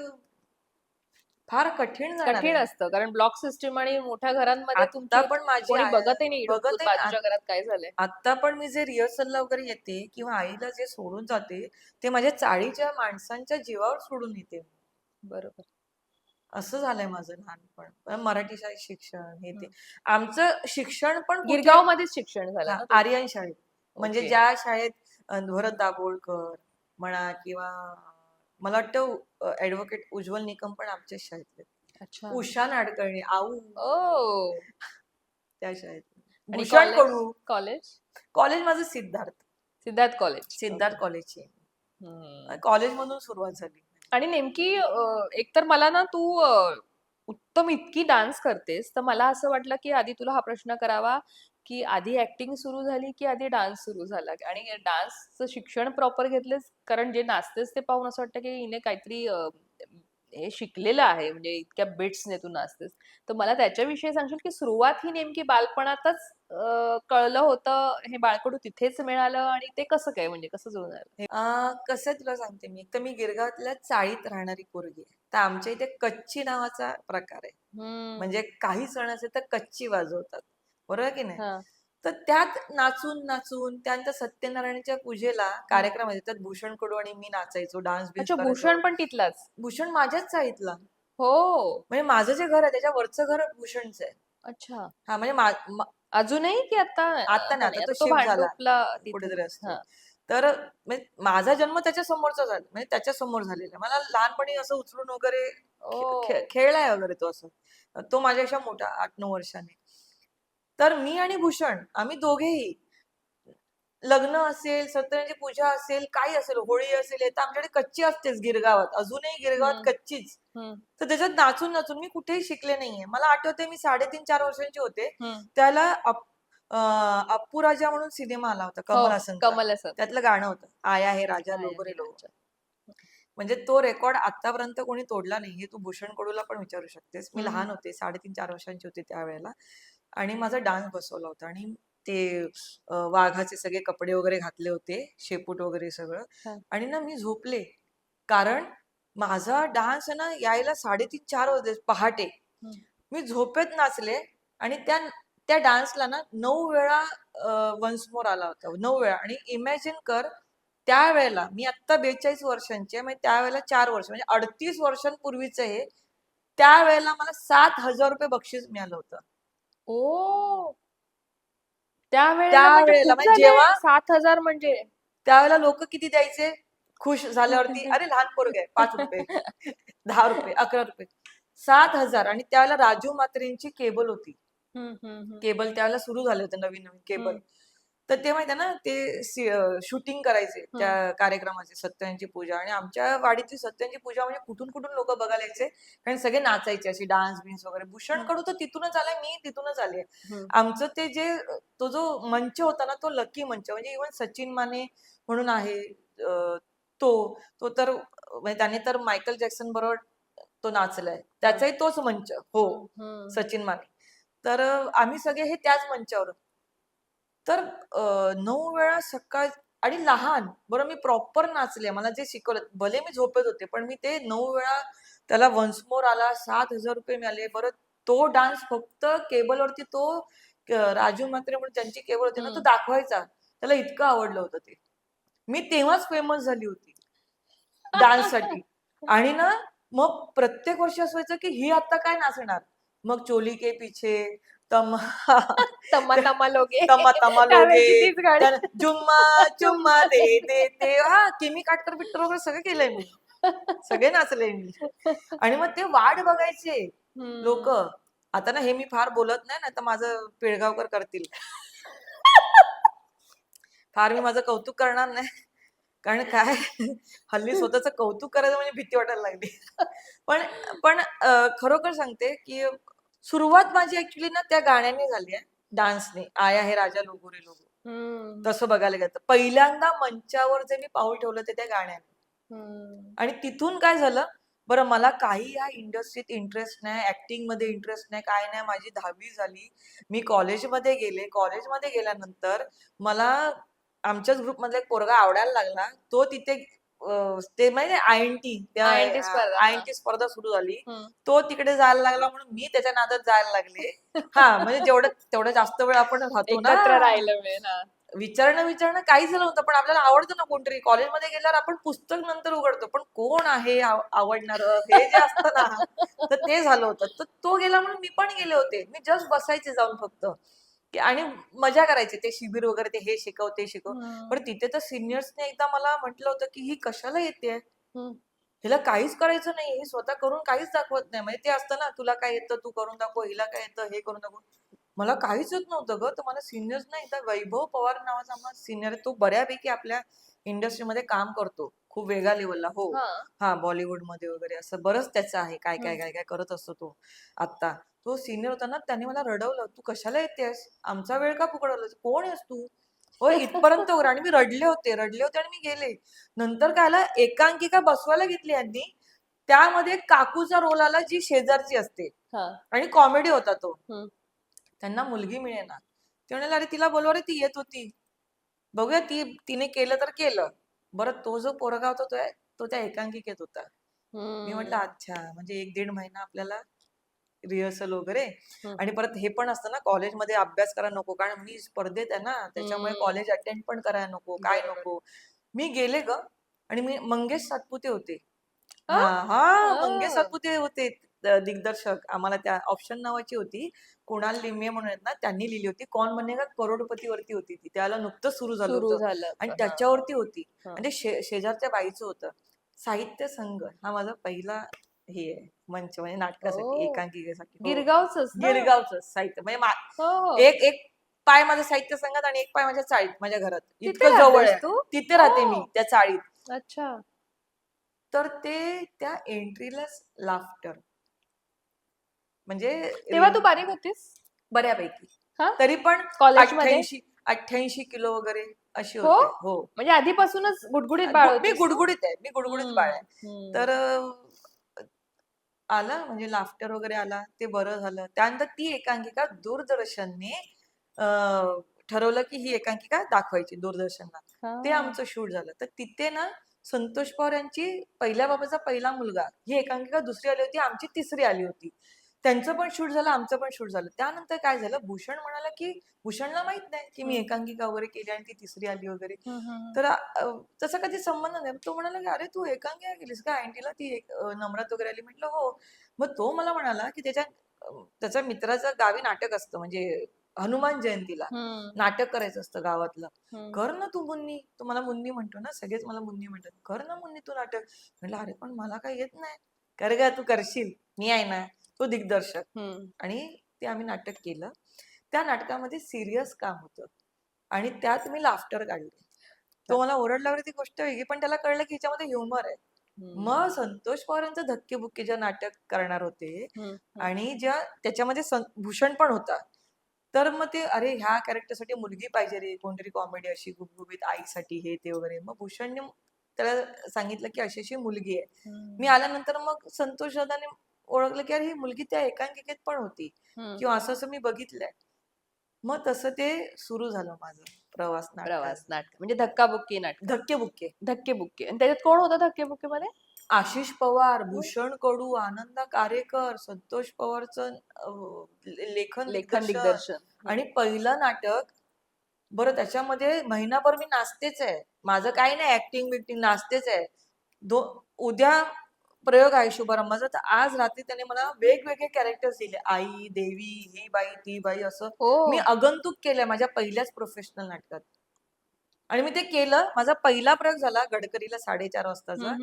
फार कठीण जाणार कठीण आहे. असतं कारण ब्लॉक सिस्टीम आणि मोठ्या घरांमध्ये आत्ता तुमची पण माझी कोणी बघतही नाही ढुकून बघत आहे. बाजूच्या घरात काय झालंय. आत्ता पण मी जे रिहर्सलला वगैरे येते किंवा आईला जे सोडून जाते, ते माझ्या चाळीच्या माणसांच्या जीवावर सोडून येते. बरोबर. असं झालंय माझं लहानपण. पण मराठी शाळेत शिक्षण हे ते. हम्म. आमचं शिक्षण पण कुठे गिरगाव मध्येच शिक्षण झालं हां, ना तुझं. आर्यन शाळेत. म्हणजे ओके. ज्या शाळेत भरत दाभोळकर म्हणा किंवा मला वाटतं ॲडव्होकेट उज्ज्वल निकम पण आमच्याच शाळेतले. अच्छा. उषा नाडकर्णी, आऊ ओ. त्या शाळेत. आणि भूषण कॉलेज. कडू. कॉलेज कॉलेज माझं सिद्धार्थ. सिद्धार्थ कॉलेज. सिद्धार्थ ओके. कॉलेजची. हम्म. कॉलेजमधून सुरुवात झाली. आणि नेमकी एकतर मला ना तू उत्तम इतकी डान्स करतेस तर मला असं वाटलं की आधी तुला हा प्रश्न करावा की आधी ऍक्टिंग सुरू झाली की आधी डान्स सुरू झाला आणि डान्सचं शिक्षण प्रॉपर घेतलेस कारण जे नाचतेस ते पाहून असं वाटतं की हिने काहीतरी हे शिकलेलं आहे म्हणजे इतक्या बिट्सने तू नाचतेस तर मला त्याच्याविषयी सांगशील की सुरुवात ही नेमकी बालपणातच कळलं होतं हे बाळकडू तिथेच मिळालं आणि ते कसं काय म्हणजे कसं जुळून आलं. कसं आहे तुला सांगते मी. एक तर मी गिरगावातल्या चाळीत राहणारी पोरगी आहे. तर आमच्या इथे कच्ची नावाचा प्रकार आहे. हम्म. म्हणजे काही सण असेल तर कच्ची वाजवतात. बरोबर की नाही? हा. तर त्यात नाचून नाचून त्यानंतर सत्यनारायणच्या पूजेला हम्म. कार्यक्रम आहे. त्यात भूषण कडू आणि मी नाचायचो, डान्स बिन्स अच्छा करायचो. भूषण पण तिथलाच. भूषण माझ्याच चाळीतला. हो. म्हणजे माझं जे घर आहे त्याच्या वरचं घर भूषणचं आहे. अच्छा. हा म्हणजे अजूनही की आता आता आता नाही, आता नाही तो आता तो शिफ्ट झाला. भांडुपला तिथे. कुठेतरी असतो. हा. तर म्हणजे माझा जन्म त्याच्या समोरचा झाला. म्हणजे त्याच्या समोर झालेला. मला लहानपणी असं उचलून वगैरे ओ. खेळलाय वगैरे तो असं. तो माझ्यापेक्षा मोठा 8-9 वर्षांनी. तर मी आणि भूषण आम्ही दोघेही लग्न असेल, सत्यनारायणची पूजा असेल, काही असेल, होळी असेल, हे तर आमच्याकडे कच्ची असतेच गिरगावात. अजूनही गिरगावात हम्म. कच्चीच. हम्म. तर त्याच्यात नाचून नाचून मी कुठेही शिकले नाहीये. मला आठवतंय मी 3.5-4 वर्षांची होते. हम्म. त्याला अप्पू राजा म्हणून सिनेमा आला होता हो. कमल हसनचा. कमल हसन. त्यातलं गाणं होतं, आया हे राजा आया लोगो हे रे लोगो. राजा. म्हणजे तो रेकॉर्ड आतापर्यंत कोणी तोडला नाही. हे तू भूषण कडूला पण विचारू शकतेस. मी हम्म. लहान होते, 3.5-4 वर्षांची होते त्यावेळेला आणि माझा डान्स बसवला होता आणि ते वाघाचे सगळे कपडे वगैरे घातले होते, शेपूट वगैरे सगळं हा. आणि ना मी झोपले. कारण माझा डान्स आहे ना यायला 3:30-4 वाजले पहाटे. हम्म. मी झोपेत नाचले आणि त्या त्या डान्सला ना 9 वेळा वन्स मोर आला होता. 9 वेळा आणि इमॅजिन कर त्यावेळेला मी आत्ता 42 वर्षांची आहे. म्हणजे त्यावेळेला 4 वर्ष म्हणजे 38 वर्षांपूर्वीचं हे. त्यावेळेला मला ₹7,000 बक्षीस मिळालं होतं. ओ. त्यावेळेला म्हणजे त्यावेळेला खूप म्हणजे झाले जेव्हा 7,000 म्हणजे. त्यावेळेला लोक किती द्यायचे? खुश झाल्यावरती, "अरे लहान पोरगं आहे, ₹5, ₹10, ₹11." 7,000 आणि त्यावेळेला राजू म्हात्रेंची केबल होती. हम्म. हम्म. केबल त्यावेळेला सुरू झाले होते नवीन-नवीन केबल. हम्म. तर ते माहिती आहे ना, ते शूटिंग करायचे त्या हम्म. कार्यक्रमाचे, सत्यनारायणची पूजा आणि आमच्या वाडीतली सत्यनारायणची पूजा म्हणजे कुठून-कुठून लोकं बघायला यायचे. कारण सगळे नाचायचे अशी डान्स-बिन्स वगैरे. भूषण हम्म. कडू तर तिथूनच आलाय, मी तिथूनच आले. हम्म. आमचं ते जे तो जो मंच होता ना, तो लकी मंच. म्हणजे इव्हन सचिन माने म्हणून आहे तो तो तर म्हणजे त्याने तर मायकल जॅक्सन बरोबर तो नाचलाय. हम्म. त्याचाही तोच मंच. हो, हम्म. हम्म. सचिन माने. तर आम्ही सगळे हे त्याच मंचावर. तर 9 वेळा सकाळ आणि लहान बरं मी प्रॉपर नाचले. मला जे शिकवलं भले मी झोपेत होते, पण मी ते 9 वेळा त्याला वन्स मोर आला, ₹7,000 मिळाले. बरं तो डान्स फक्त केबलवरती तो राजू म्हात्रे म्हणून त्यांची केबल होती ना, तो हम्म. दाखवायचा. त्याला इतकं आवडलं होतं ते. मी तेव्हाच फेमस झाली होती डान्ससाठी. आणि ना मग प्रत्येक वर्षी असं व्हायचं, की ही आता काय नाचणार? मग चोली के पीछे, तम तम्मा तम्मा लोगे तमा तमा लोगे, त्यावेळेची तीच गाणी. त्यानं जुम्मा चुम्मा चुम्मा दे दे दे दे हा किमी काटकर पिक्चर वगैरे सगळं केलंय मी. सगळे नाचले मी. आणि मग ते वाट बघायचे लोक. हम्म. आता ना हे मी फार बोलत नाही, तर माझं पिळगावकर करतील. फार मी माझं कौतुक करणार नाही. कारण काय हल्ली स्वतःच कौतुक करायचं म्हणजे भीती वाटायला लागली. पण पण खरोखर सांगते, की सुरुवात माझी ऍक्च्युली ना त्या गाण्याने झाली आहे. डान्सने. आया है राजा लोगो रे लोगो. हम्म. तसं बघायला गेलं तर. पहिल्यांदा मंचावर जे मी पाऊल ठेवलं ते त्या गाण्याने. हम्म. आणि तिथून काय झालं, बरं मला काही या इंडस्ट्रीत इंटरेस्ट नाही, ऍक्टिंग मध्ये इंटरेस्ट नाही, काय नाही. माझी 10वी झाली. मी कॉलेजमध्ये गेले. कॉलेजमध्ये गेल्यानंतर मला आमच्याच ग्रुपमधला एक पोरगा आवडायला लागला. तो तिथे ते माहिती INT त्या INT स्पर्धा हा. INT स्पर्धा सुरू झाली. हम्म. तो तिकडे जायला लागला म्हणून मी त्याच्या नादात जायला लागले. हा म्हणजे जेवढं तेवढं जास्त वेळ आपण राहतो ना. एकत्र राहिलं मिळेल हा. विचारणं काहीच झालं नव्हतं, पण आपल्याला आवडतं ना कोणतरी. कॉलेजमध्ये गेल्यावर आपण पुस्तक नंतर उघडतो, पण कोण आहे आवडणार हे जे असतं ना, तर ते झालं होतं. तर तो गेला म्हणून मी पण गेले होते. मी जस्ट बसायचे जाऊन फक्त आणि मजा करायची. ते शिबिर वगैरे ते हे शिकव ते शिकव. हम्म. पण तिथे तर सिनियर्सने एकदा मला म्हटलं होतं, की ही कशाला येते? हम्म. हिला काहीच करायचं नाही. ही स्वतः करून काहीच दाखवत नाही. म्हणजे ते असतं ना, तुला काय येतं तू करून दाखव, हिला काय येतं हे करून दाखव. मला काहीच येत नव्हतं ग. तर मला सिनियर्स नाही, एकदा वैभव पवार नावाचा आम्हाला सिनियर आहे. तो बऱ्यापैकी आपल्या इंडस्ट्रीमध्ये काम करतो. खूप वेगळ्या लेवलला. हो. हा. हा बॉलिवूडमध्ये वगैरे असं बरंच त्याचं आहे. काय काय हम्म. काय काय करत असतो तो आत्ता. तो सिनियर होता ना, त्याने मला रडवलं. तू कशाला येतेस? आमचा वेळ का फुकट घालवतेस? कोण आहेस तू? होय इथपर्यंत वगैरे. आणि मी रडले होते आणि मी गेले. नंतर काय आलं, एकांकिका बसवायला घेतली यांनी. त्यामध्ये काकूचा रोल आला, जी शेजारची असते. हा. आणि कॉमेडी होता तो. हम्म. त्यांना मुलगी मिळेना. ते म्हणाले, अरे तिला बोलवा रे, ती येत होती. बघूया तिने केलं तर केलं. बरं तो जो पोरगा होता तो त्या एकांकिकेत होता. मी म्हटलं हम्म. अच्छा, म्हणजे 1-1.5 महिना आपल्याला रिहर्सल वगैरे. हम्म. आणि परत हे पण असतं ना, कॉलेजमध्ये अभ्यास करायला नको, कारण मी स्पर्धेत आहे ना, त्याच्यामुळे हम्म. कॉलेज अटेंड पण करायला नको, काय बरोबर. नको. मी गेले ग. आणि मी मंगेश सातपुते होते. हा. मंगेश हा. सातपुते होते दिग्दर्शक. आम्हाला त्या ऑप्शन नावाची होती. कुणाल लिमये म्हणून आहेत ना, त्यांनी लिहिली होती. कौन बनेगा करोडपती वरती होती ती. त्याला नुकतंच सुरू झालं सुरू होतं. झालं आणि होतं. हा. त्याच्यावरती होती. हा. म्हणजे शेजारच्या बाईचं होतं. साहित्य संघ हा माझा पहिला हे आहे मंच, म्हणजे नाटकासाठी, ओ. एकांकिकेसाठी. हो. गिरगावच ना. गिरगावचं साहित्य म्हणजे हो. एक एक पाय माझा साहित्य संघात आणि एक पाय माझ्या चाळीत, माझ्या घरात. तिथे इतकं जवळ राहतेस आहे. तू? तिथे राहते मी ओ. त्या चाळीत. अच्छा. तर ते त्या एंट्रीलाच लाफ्टर म्हणजे तेव्हा तू बारीक होतीस? बऱ्यापैकी. हा. तरी पण कॉलेजमध्ये? 88 किलो वगैरे अशी हो. होते. हो. म्हणजे आधीपासूनच गुडगुडीत बाळ मी होतीस तू? गुडगुडीत आहे. मी गुडगुडीत बाळ हम्म. आहे. हम्म. तर आला म्हणजे लाफ्टर वगैरे आला, ते बरं झालं. त्यानंतर ती एकांकिका दूरदर्शनने ठरवलं की ही एकांकिका दाखवायची दूरदर्शनला. ते हा. आमचं शूट झालं. तर तिथे ना संतोष पवार यांची पहिल्या बाबाचा पहिला मुलगा ही एकांकिका दुसरी आली होती, आमची तिसरी आली होती. त्यांचं पण शूट झालं, आमचं पण शूट झालं. त्यानंतर काय झालं, भूषण म्हणाला की भूषणला माहित नाही की मी हम्म. एकांकिका वगैरे केली आणि ती तिसरी आली वगैरे. हम्म. हम्म. तर तसा कधी संबंध नाही. तो म्हणाला की अरे तू एकांकिका केलीस का INTला, ती नम्रात वगैरे आली. म्हटलं हो. मग तो मला म्हणाला की त्याच्या मित्राचं गावी नाटक असतं, म्हणजे हनुमान जयंतीला हम्म. नाटक करायचं असतं गावातलं. हम्म. कर ना तू मुन्नी. तो मला मुन्नी म्हणतो ना, सगळेच मला मुन्नी म्हणतात. कर ना मुन्नी तू नाटक. म्हटलं अरे पण मला काही येत नाही. कर ग तू करशील, मी आहे ना. तो दिग्दर्शक. हम्म. आणि ते आम्ही नाटक केलं. त्या नाटकामध्ये सिरियस काम होतं आणि त्यात मी लाफ्टर काढले. तो मला ओरडला वगैरे ती गोष्ट वेगळी, पण त्याला कळलं की ह्याच्यामध्ये ह्युमर आहे. मग हम्म. संतोष पवारांचं धक्के-बुक्के जे नाटक करणार होते हम्म. आणि त्याच्यामध्ये भूषण पण होता. तर मग ते अरे ह्या कॅरेक्टरसाठी मुलगी पाहिजे रे, कोणतरी कॉमेडी अशी गुबगुबीत आईसाठी हे ते वगैरे. मग भूषणने त्याला सांगितलं की अशी अशी मुलगी आहे. मी हम्म. आल्यानंतर मग संतोष दादाने ओळखलं की अरे ही मुलगी त्या एकांकिकेत पण होती हम्म. किंवा असं असं मी बघितलंय. मग तसं ते सुरू झालं माझं प्रवास नाटकाचा. प्रवास नाटक म्हणजे धक्काबुक्की नाटक. धक्के बुक्के. धक्के बुक्के आणि त्याच्यात कोण होतं धक्के बुक्के मध्ये? आशिष पवार, भूषण कडू, आनंदा कारेकर, संतोष पवारचं लेखन लेखन दिग्दर्शन. दिग्दर्शन. आणि पहिलं नाटक, बरं त्याच्यामध्ये महिनाभर मी नाचतेच आहे. माझं काही नाही ऍक्टिंग बिक्टिंग, नाचतेच आहे. उद्या प्रयोग आहे शुभारंभाचा, तर आज रात्री त्याने मला वेगवेगळे कॅरेक्टर्स दिले. आई, देवी, ही बाई, ती बाई, असं मी हो. आगंतुक केलंय माझ्या पहिल्याच प्रोफेशनल नाटकात. आणि मी ते केलं. माझा पहिला प्रयोग झाला गडकरीला 4:30 वाजताचा.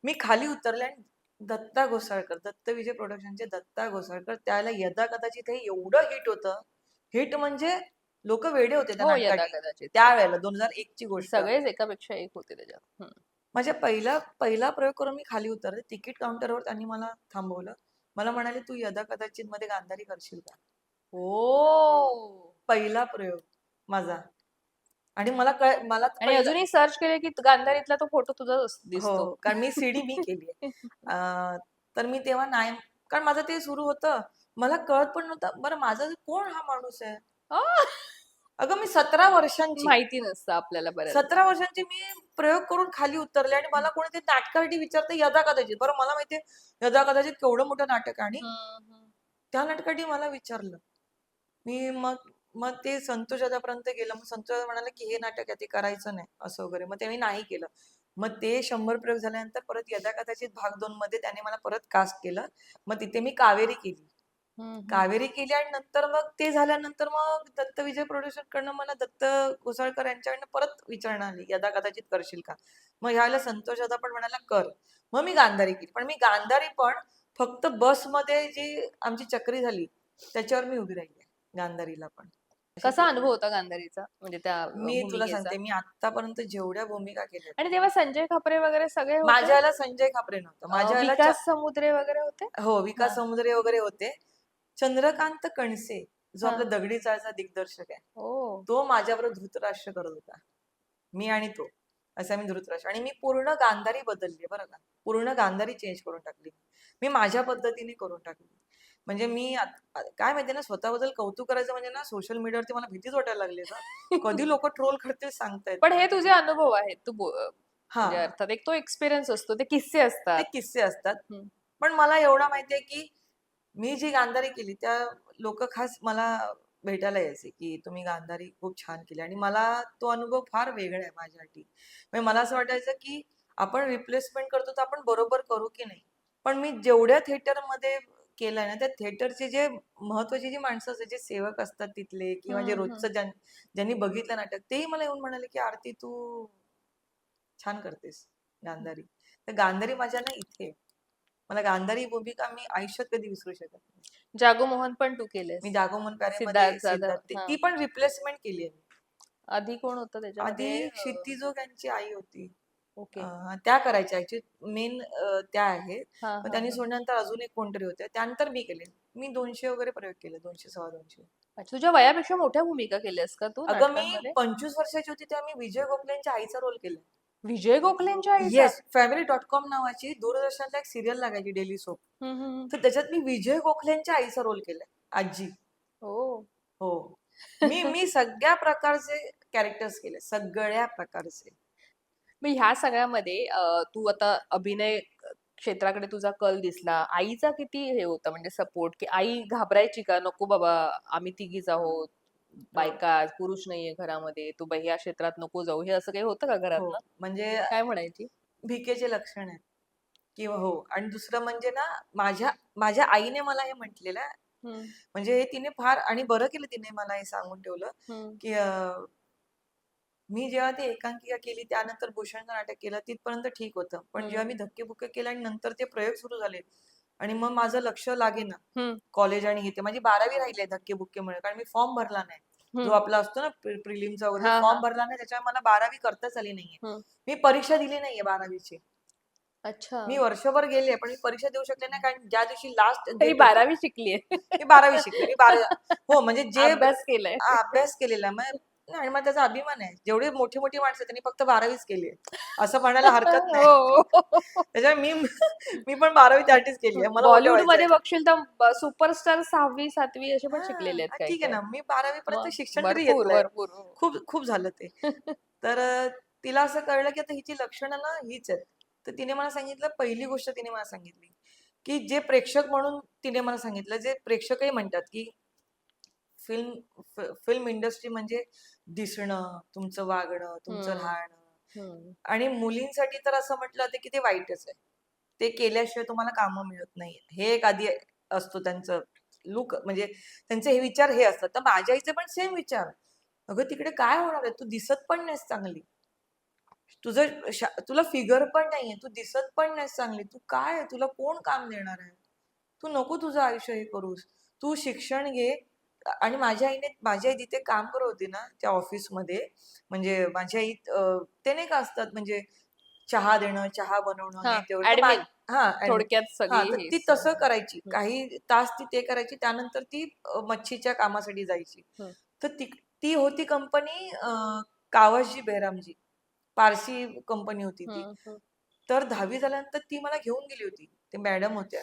मी खाली उतरले आणि दत्ता घोसाळकर, दत्त विजय प्रोडक्शनचे दत्ता घोसाळकर, त्याला यदा कदाचित हे एवढं हिट होतं. हिट म्हणजे लोक वेडे होते त्या हो, यदा नाटकाची कदाचित. त्यावेळेला. 2001 ची गोष्ट. सगळेच एकापेक्षा एक होते त्याच्यात. माझ्या पहिला प्रयोग करून मी खाली उतरले. तिकीट काउंटरवर त्यांनी मला थांबवलं. मला म्हणाले, तू यदा कदाचित मध्ये गांधारी करशील का? हो. पहिला प्रयोग माझा. आणि मला आणि पहिलं- अजूनही सर्च केले की गांधारीतला तो फोटो तुझा दिसतो. हो, कारण मी सीडी मी केली. तर मी तेव्हा नाही, कारण माझं ते सुरू होतं. मला कळत पण नव्हतं, बरं माझं कोण हा माणूस आहे. अगं मी 17 वर्षांची, माहिती नसतं आपल्याला बरं. 17 वर्षांची मी प्रयोग करून खाली उतरले आणि मला कोणी ते नाटकासाठी विचारतं यदा कदाचित. बरं मला माहितीये यदा कदाचित केवढं मोठं नाटक आहे. आणि त्या नाटकासाठी मला विचारलं. मी मग मग ते संतोष दादापर्यंत गेलं. मग संतोष दादा म्हणाले की हे नाटक आहे ते करायचं नाही असं वगैरे. मग ते मी नाही केलं. मग ते 100 प्रयोग झाल्यानंतर परत यदा कदाचित भाग 2 मध्ये त्याने मला परत कास्ट केलं. मग तिथे मी कावेरी केली. कावेरी केली आणि नंतर मग ते झाल्यानंतर मग दत्त विजय प्रोडक्शन कडनं मला दत्त घोसाळकर यांच्याकडनं परत विचारणा आली, यदा कदाचित करशील का? मग ह्यावेळेला संतोष दादा पण म्हणाला कर. मग मी गांधारी केली. पण मी गांधारी पण फक्त बसमध्ये जी आमची चक्री झाली त्याच्यावर मी उभी राहिली गांधारीला पण. कसा अनुभव होता गांधारीचा म्हणजे त्या मी तुला भूमिकेचा? सांगते, मी आतापर्यंत जेवढ्या भूमिका केल्या, आणि तेव्हा संजय खापरे वगैरे सगळे होते? माझ्या वेळेला संजय खापरे नव्हतं. माझ्या वेळेला विकास समुद्रे वगैरे होते. हो, विकास समुद्रे वगैरे होते. चंद्रकांत कणसे जो आपला दगडी चाळचा दिग्दर्शक आहे, तो माझ्याबरोबर धृतराष्ट्र करत होता. मी आणि तो असं आम्ही धृतराष्ट्र. आणि मी पूर्ण गांधारी बदलली बरं का. पूर्ण गांधारी चेंज करून टाकली. मी माझ्या पद्धतीने करून टाकली. म्हणजे मी काय माहितीये ना, स्वतःबद्दल कौतुक करायचं म्हणजे ना, सोशल मीडियावरती मला भीतीच वाटायला लागली ना. कधी लोक ट्रोल करतील सांगतायत. पण हे तुझे अनुभव आहेत. तू म्हणजे हा, अर्थात एक तो एक्सपिरियन्स असतो, ते किस्से असतात. ते किस्से असतात. पण मला एवढं माहितीये की मी जी गांधारी केली त्या लोक खास मला भेटायला यायचे की तुम्ही गांधारी खूप छान केली. आणि मला तो अनुभव फार वेगळा आहे माझ्यासाठी. म्हणजे मला असं वाटायचं की आपण रिप्लेसमेंट करतो तर आपण बरोबर करू की नाही. पण मी जेवढ्या थिएटरमध्ये केलंय ना, त्या थिएटरचे जे महत्वाची जी माणसं असतात, जे सेवक असतात तिथले, किंवा जे रोजचं ज्यांनी बघितलं नाटक, तेही मला येऊन म्हणाले की आरती तू छान करतेस गांधारी. तर गांधारी माझ्या ना इथे, मला गांधारी भूमिका मी आयुष्यात कधी विसरू शकत नाही. जागो मोहन पण तू केलेस? मी जागोमन सिद्धार्थ जाधव. प्यारेमध्ये ती पण रिप्लेसमेंट केली आहे. आधी कोण होतं त्याच्यामध्ये? आधी क्षितिजोग यांची आई होती. ओके. त्या करायच्या ऍक्च्युअली मेन त्या आहेत. हा, पण त्यांनी सोडल्यानंतर अजून एक कोणतरी होते. त्यानंतर मी केले. मी 200 वगैरे प्रयोग केले. 200 250. अच्छा, तुझ्या वयापेक्षा मोठ्या भूमिका केल्यास का तू अगं मी नाटकांमध्ये? 25 वर्षाची होती तेव्हा मी विजय गोखलेंच्या आईचा रोल केला. विजय गोखलेंच्या आईचा? येस, family.com नावाची दूरदर्शनला एक सिरियल लागायची डेली सोप. तर त्याच्यात मी विजय गोखलेंच्या आईचा रोल केलाय, आजी. हो. मी सगळ्या प्रकारचे कॅरेक्टर्स केले, सगळ्या प्रकारचे. मी ह्या सगळ्यामध्ये तू आता अभिनय क्षेत्राकडे तुझा कल दिसला, आईचा किती हे होता म्हणजे सपोर्ट, की आई घाबरायची का, नको बाबा आम्ही तिघीच आहोत, बायका पुरुष नाहीये घरामध्ये, तू बाई या क्षेत्रात नको जाऊ, हे असं काही होतं का घरात? हो, म्हणजे काय म्हणायची? भिकेचे लक्षण आहेत किंवा हो. आणि दुसरं म्हणजे ना, माझ्या आईने मला हे म्हटलेलं आहे. म्हणजे हे तिने फार, आणि बरं केलं तिने मला हे सांगून ठेवलं की मी जेव्हा ती एकांकिका केली त्यानंतर भूषणचं नाटक केलं तिथपर्यंत ठीक होतं. पण जेव्हा मी धक्केबुक्के केलं आणि नंतर ते प्रयोग सुरू झाले आणि मग माझं लक्ष लागेना कॉलेज आणि हे ते, माझी 12वी राहिली आहे धक्केबुक्केमुळे. कारण मी फॉर्म भरला नाही, जो आपला असतो ना प्रिलिमचा वगैरे, फॉर्म भरला नाही. त्याच्यामुळे मला 12वी करताच आली नाहीये. मी परीक्षा दिली नाहीये 12वीची. अच्छा, मी वर्षभर गेले पण मी परीक्षा देऊ शकले नाही, कारण ज्या दिवशी लास्ट 12वी शिकलीये. मी 12वी शिकले. मी 12 हो, म्हणजे जे अभ्यास केलाय. अभ्यास केलेला. मग नाही, आणि मग त्याचा अभिमान आहे. जेवढी मोठी मोठी माणसं आहेत, त्यांनी फक्त 12वीच केली आहे असं म्हणायला हरकत नाही. हो. त्याच्यामुळे मी मी पण 12वी त्यासाठीच केली आहे. मला मोठं बॉलिवूड व्हायचंय. मध्ये बघशील तर सुपरस्टार 6वी 7वी असे पण शिकलेले आहेत हा काही ठीक आहे काही. ना, मी 12वी पर्यंत मग शिक्षण तरी भरपूर घेतलंय. भरपूर हो. खूप खूप झालं ते. तर तिला असं कळलं की आता हिची लक्षणं ना हीच आहेत. तर तिने मला सांगितलं, पहिली गोष्ट तिने मला सांगितली की जे प्रेक्षक म्हणून तिने मला सांगितलं, जे प्रेक्षकही म्हणतात की फिल्म इंडस्ट्री म्हणजे दिसणं, तुमचं वागणं, तुमचं हम्म, राहणं. हम्म. आणि मुलींसाठी तर असं म्हटलं जातं की ते वाईटच आहे. ते केल्याशिवाय तुम्हाला कामं मिळत नाही. हे एक आधी असतो त्यांचं लूक, म्हणजे त्यांचे हे विचार हे असतात. तर माझ्या आईचे पण सेम विचार. अगं तिकडे काय होणार आहे? तू दिसत पण नाहीस चांगली. तुला फिगर पण नाहीये. तू दिसत पण नाहीस चांगली. तू काय आहे? तुला कोण काम देणार आहे? तू नको तुझं आयुष्य हे करूस. तू शिक्षण घे. आणि माझी आई तिथे काम करत होती ना त्या ऑफिसमध्ये, म्हणजे माझी आई ते नाही का असतात, म्हणजे चहा देणं, चहा बनवणं, हा, हे तेवढं तर ऍडमिन हा थोडक्यात हा, सगळी तर ती हेच. तसं करायची. हम्म, काही तास ती ते करायची, त्यानंतर ती मच्छीच्या कामासाठी जायची. हम्म, तर ती होती कंपनी कावसजी बेहरामजी, पारसी कंपनी होती ती. हम्म, हम्म, तर 10वी झाल्यानंतर ती मला घेऊन गेली होती. ते मॅडम होत्या.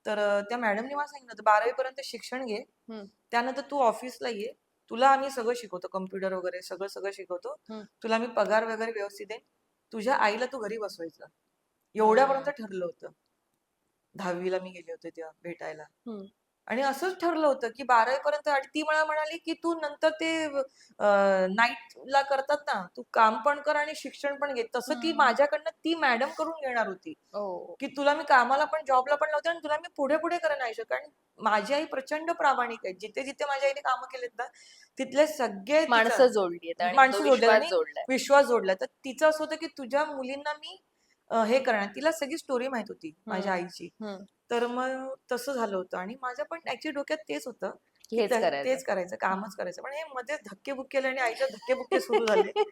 तर त्या मॅडमनी मला सांगितलं होतं, 12वी पर्यंत शिक्षण घे, हम्म, त्यानंतर तू ऑफिसला ये. तुला आम्ही सगळं शिकवतो, कम्प्युटर वगैरे सगळं सगळं शिकवतो. हम्म, तुला आम्ही पगार वगैरे व्यवस्थित देईन. तुझ्या आईला तू घरी बसवायचं. एवढ्यापर्यंत हम्म, ठरलं होतं. 10वीला मी गेले होते तेव्हा भेटायला. हम्म. आणि असंच ठरलं होतं की 12वी पर्यंत. आणि ती मला म्हणाली की तू नंतर ते नाईटला करतात ना, तू काम पण कर आणि शिक्षण पण घे. तसं ती हम्म. माझ्याकडनं ती मॅडम करून घेणार होती ओ. की तुला मी कामाला पण जॉबला पण लावते आणि तुला मी पुढे पुढे करेन आयुष्यात. कारण माझी आई प्रचंड प्रामाणिक आहे. जिथे जिथे माझ्या आईने कामं केलेत ना, तिथले सगळे तिचा माणसं जोडली आहेत आणि तो माणसं जोडलेत विश्वास आणि जोडलाय. विश्वास जोडला. तर तिचं असं होतं की तुझ्या मुलींना मी हे करणार. तिला सगळी स्टोरी माहित होती माझ्या हम्म, आईची. हम्म. तर मग तसं झालं होतं. आणि माझ्या पण ऍक्च्युली डोक्यात तेच होतं की की हेच करायचं. तेच करायचं, कामच करायचं. पण हे मध्ये धक्के-बुक्के आणि आईच्या धक्के-बुक्के सुरू झाले.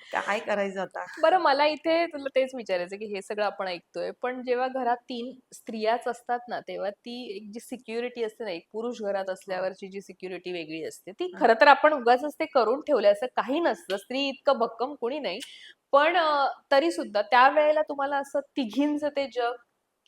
काय करायचं आता? बरं, मला इथे तुला तेच विचारायचं की हे सगळं आपण ऐकतोय, पण जेव्हा घरात 3 स्त्रियाच असतात ना, तेव्हा ती एक जी सिक्युरिटी असते ना, एक पुरुष घरात हो. असल्यावरची जी सिक्युरिटी वेगळी असते, ती हं. खरं तर आपण उगाचच ते करून ठेवलंय असं काही नसतं. स्त्री इतकं भक्कम कोणी नाही. पण तरी सुद्धा त्यावेळेला तुम्हाला असं तिघींचं ते जग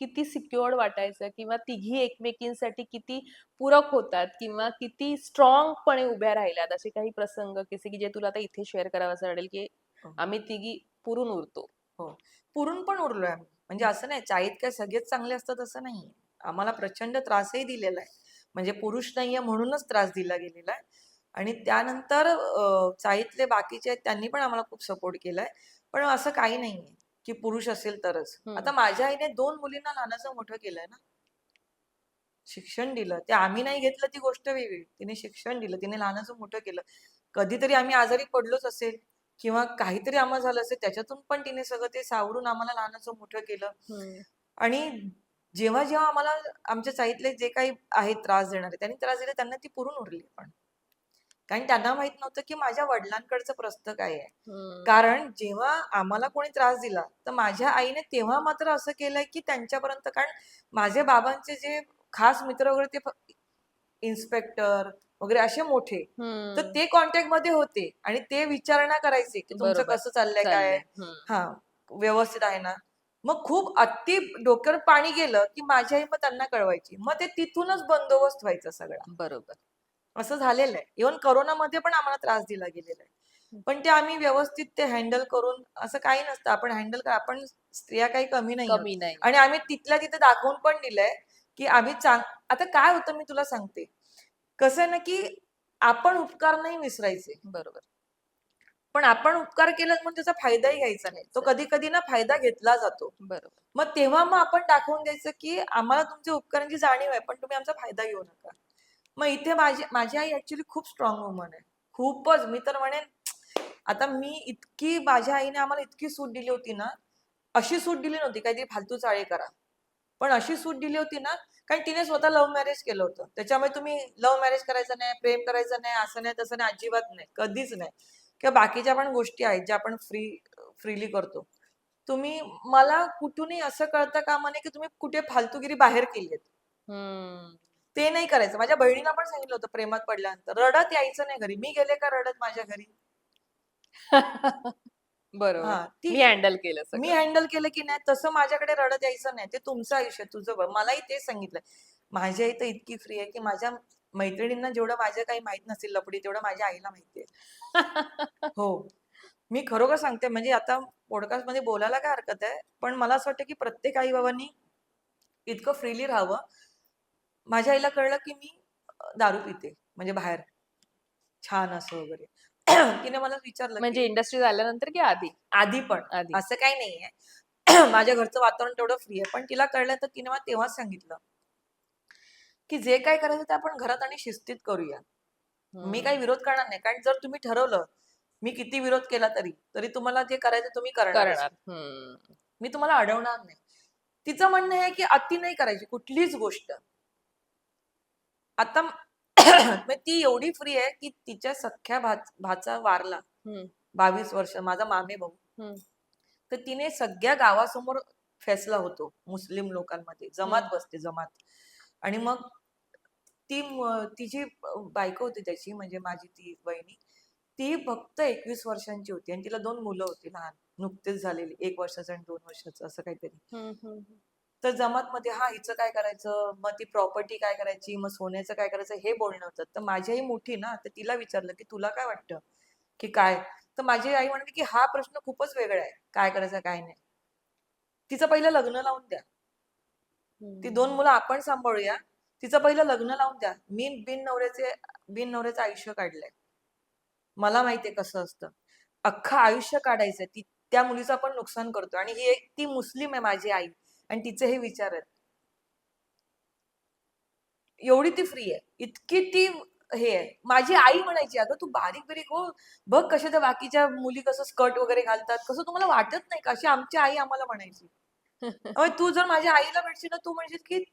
किती सिक्युअर्ड वाटायचं किंवा तिघी एकमेकींसाठी किती पूरक होतात किंवा किती स्ट्रॉंगपणे उभ्या राहिल्यात, असे काही प्रसंग की जे तुला आता इथे शेअर करावंसं वाटेल की हो. आम्ही तिघी पुरून उरतो. हो. पुरून पण उरलोय आम्ही. म्हणजे असं नाही, चाळीत काय सगळेच चांगले असतात असं नाहीये. आम्हाला प्रचंड त्रासही दिलेला आहे. म्हणजे पुरुष नाहीये म्हणूनच त्रास दिला गेलेला आहे. आणि त्यानंतर चाळीतले बाकीचे आहेत त्यांनी पण आम्हाला खूप सपोर्ट केलाय. पण असं काही नाहीये की पुरुष असेल तरच. हम्म. आता माझ्या आईने 2 मुलींना लहानाचं मोठं केलंय ना. शिक्षण दिलं. ते आम्ही नाही घेतलं ती गोष्ट वेगळी. तिने शिक्षण दिलं. तिने लहानाचं मोठं केलं. कधीतरी आम्ही आजारी पडलोच असेल किंवा काहीतरी आम्हाला झालं असेल, त्याच्यातून पण तिने सगळं ते सावरून आम्हाला लहानाचं मोठं केलं. हम्म. आणि जेव्हा जेव्हा आम्हाला आमच्या चाळीतले जे काही आहेत त्रास देणारे, त्यांनी त्रास दिले, त्यांना ती पुरून उरली पण. कारण त्यांना माहित नव्हतं की माझ्या वडिलांकडचं प्रस्थ काय आहे. हम्म. कारण जेव्हा आम्हाला कोणी त्रास दिला, तर माझ्या आईने तेव्हा मात्र असं केलंय की त्यांच्यापर्यंत, कारण माझे बाबांचे जे खास मित्र वगैरे ते इन्स्पेक्टर वगैरे असे मोठे, तर हम्म. ते कॉन्टॅक्ट मध्ये होते आणि ते विचारणा करायचे की तुमचं बरोबर. कसं चाललंय, काय चाललंय. हम्म. हा व्यवस्थित आहे ना. मग खूप अति डोक्यावर पाणी गेलं की माझी आई मग त्यांना कळवायची. मग ते तिथूनच बंदोबस्त व्हायचा सगळा. बरोबर. असं झालेलं आहे. इव्हन कोरोनामध्ये पण आम्हाला त्रास दिला गेलेला आहे. पण ते आम्ही व्यवस्थित ते हँडल करून, असं काही नसतं, आपण हँडल कर, आपण स्त्रिया काही कमी नाही आहोत. कमी नाही. आणि आम्ही तिथल्या तिथे दाखवून पण दिलंय की आम्ही आता काय होतं मी तुला सांगते. कसं आहे ना की आपण उपकार नाही विसरायचे, बरोबर. पण आपण उपकार केला म्हणून त्याचा फायदाही घ्यायचा नाही. तो कधी कधी ना फायदा घेतला जातो. बरोबर. मग आपण दाखवून द्यायचं की आम्हाला तुमच्या उपकारांची जाणीव आहे, पण तुम्ही आमचा फायदा घेऊ नका. मग इथे माझी आई ऍक्च्युली खूप स्ट्रॉंग वुमन आहे. खूपच, मी तर म्हणेन. आता माझ्या आईने आम्हाला इतकी सूट दिली होती ना, अशी सूट दिली नव्हती काहीतरी फालतू चाळे करा, पण अशी सूट दिली होती ना, कारण तिने स्वतः लव्ह मॅरेज केलं होतं. त्याच्यामुळे तुम्ही लव्ह मॅरेज करायचं नाही, प्रेम करायचं नाही, असं नाही तसं नाही, अजिबात नाही, कधीच नाही. किंवा बाकीच्या पण गोष्टी आहेत ज्या आपण फ्रीली करतो. तुम्ही मला कुठूनही असं कळतं कामा नये की तुम्ही कुठे फालतूगिरी बाहेर केली आहे. हम्म. ते नाही करायचं. माझ्या बहिणीला पण सांगितलं होतं प्रेमात पडल्यानंतर, रडत यायचं नाही घरी. मी गेले का रडत माझ्या घरी? बरोबर. हां, ती मी हँडल केलं मी सगळं. हँडल केलं की नाही तसं माझ्याकडे रडत यायचं नाही. ते तुमचं आयुष्य, तुझं बघ. मलाही तेच सांगितलं. माझी आई तर इतकी फ्री आहे की माझ्या मैत्रिणींना जेवढं माझं काही माहित नसेल लफडी, तेवढं माझ्या आईला माहिती हो. मी खरोखर सांगते, म्हणजे आता पॉडकास्टमध्ये बोलायला काय हरकत आहे, पण मला असं वाटतं की प्रत्येक आई-बाबांनी इतकं फ्रीली राहावं. माझ्या आईला कळलं की मी दारू पिते, म्हणजे बाहेर छान असं वगैरे. तिने मला विचारलं म्हणजे की इंडस्ट्री झाल्यानंतर की आधी? आधी पण आधी. असं काही नाहीये. माझ्या घरचं वातावरण तेवढं फ्री आहे. पण तिला कळलं तर तिने मला तेव्हाच सांगितलं, की जे काही करायचं ते आपण घरात आणि शिस्तीत करूया. मी काही हम्म. विरोध करणार नाही. कारण जर तुम्ही ठरवलं, मी किती विरोध केला तरी, तरी तुम्हाला जे करायचं तुम्ही करणारच. करणार. हम्म. मी तुम्हाला अडवणार नाही. तिचं म्हणणं आहे की अति नाही करायची कुठलीच गोष्ट. आता म्हणजे ती एवढी फ्री आहे की तिच्या सख्ख्या भाचा वारला हम्म. 22 वर्ष, माझा मामे भाऊ. हम्म. तर तिने सगळ्या गावासमोर फैसला होतो मुस्लिम लोकांमध्ये, हम्म. जमात बसते जमात. आणि मग तिची बायको होती त्याची, म्हणजे माझी ती वहिनी, ती फक्त 21 वर्षांची होती आणि तिला 2 मुलं होती लहान, नुकतेच झालेली, 1 वर्षाचं आणि 2 वर्षाचं असं काहीतरी. हम्म. हम्म. तर जमातमध्ये हा हिचं काय करायचं, मग ती प्रॉपर्टी काय करायची, मग सोन्याचं काय करायचं, हे बोलणं होतं. तर माझी आई मोठी ना, तर तिला विचारलं की तुला काय वाटतं की काय? तर माझी आई म्हणते की हा प्रश्न खूपच वेगळा आहे, काय करायचं काय नाही. तिचं पहिलं लग्न लावून द्या, ती 2 हम्म. मुलं आपण सांभाळूया. तिचं पहिलं लग्न लावून द्या. मी बिन नवऱ्याचं आयुष्य काढलंय. मला माहितीये कसं असतं. अख्खं आयुष्य काढायचंय. त्या मुलीचं आपण नुकसान करतो आणि ती मुस्लिम आहे माझी आई आणि तिचे हे विचार आहेत. एवढी ती फ्री आहे. इतकी ती हे आहे. माझी आई म्हणायची, "अगं तू बारीक-बिरीक हो. बघ कशा त्या बाकीच्या मुली कसं स्कर्ट वगैरे घालतात. कसं तुम्हाला वाटत नाही का?" अशी आमची आई आम्हाला म्हणायची. तू जर माझ्या आईला भेटशील ना, तू म्हणशील की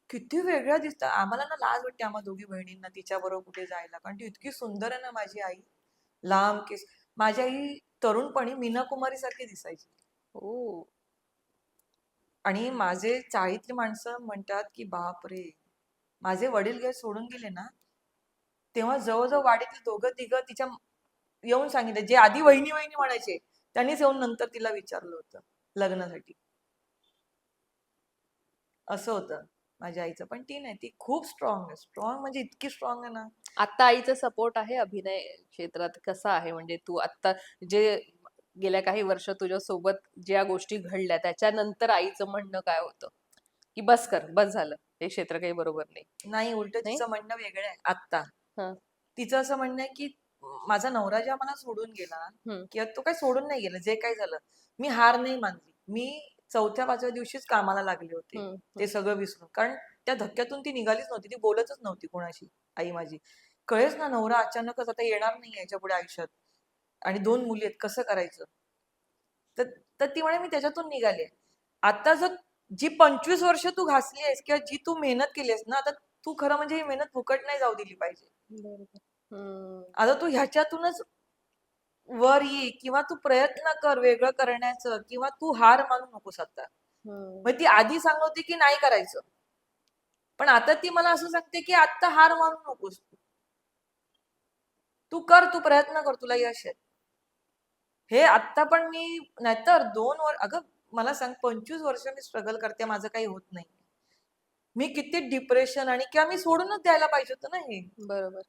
किती वेगळ्या दिसतात. आम्हाला ना लाज वाटते आम्हा दोघी बहिणींना तिच्याबरोबर कुठे जायला. कारण ती इतकी सुंदर आहे ना माझी आई. लांब केस. माझी आई तरुणपणी मीना कुमारी सारखी दिसायची. ओ. आणि माझे चाळीतली माणसं म्हणतात की बापरे! माझे वडील सोडून गेले ना, तेव्हा जवळ-जवळ वाडीतले दोघं तिघं तिच्या येऊन सांगितलं. जे आधी वहिनी-वहिनी म्हणायचे, त्यांनीच येऊन नंतर तिला विचारलं होतं लग्नासाठी. असं होतं माझ्या आईचं. पण ती नाही, ती खूप स्ट्रॉंग आहे. स्ट्रॉंग म्हणजे इतकी स्ट्रॉंग आहे ना. आता आईचा सपोर्ट आहे अभिनय क्षेत्रात कसा आहे? म्हणजे तू आता जे गेल्या काही वर्ष तुझ्या सोबत ज्या गोष्टी घडल्या त्याच्यानंतर आईचं म्हणणं काय होतं? की बस कर, बस झालं. हे क्षेत्र काही बरोबर नाही. नाही, उलटं नाही? तिचं म्हणणं वेगळं आहे आत्ता. हां. तिचं असं म्हणणं आहे की माझा नवरा जेव्हा मला सोडून गेला, हं. किंवा तो काही सोडून नाही गेला, जे काही झालं, मी हार नाही मानली. मी 4थ्या-5व्या दिवशीच कामाला लागले होते. हं. ते हं. सगळं विसरून. कारण त्या धक्क्यातून ती निघालीच नव्हती. ती बोलतच नव्हती कोणाशी, आई माझी. कळेच ना, नवरा अचानकच आता येणार नाही याच्यापुढे आयुष्यात आणि 2 मुली आहेत, कसं करायचं? तर तर ती म्हणे मी त्याच्यातून निघाले. आता जर जी 25 वर्ष तू घासली आहेस किंवा जी तू मेहनत केली आहेस ना, आता तू खरं म्हणजे ही मेहनत फुकट नाही जाऊ दिली पाहिजे. बरोबर. हं. आता तू ह्याच्यातूनच वर ये किंवा तू प्रयत्न कर वेगळं करण्याचं, किंवा तू हार मानू नकोस आता. हं. मग ती आधी सांगत होती की नाही करायचं. पण आता ती मला असं सांगते की आता हार मानू नकोस. तू कर, तू प्रयत्न कर, तुला यश आहे. हे आत्ता पण मी, नाहीतर 2 वर्ष, अगं मला सांग, 25 वर्ष मी स्ट्रगल करते, माझं काही होत नाही. मी किती डिप्रेशन आणि किंवा मी सोडूनच द्यायला पाहिजे होतं ना हे. बरोबर.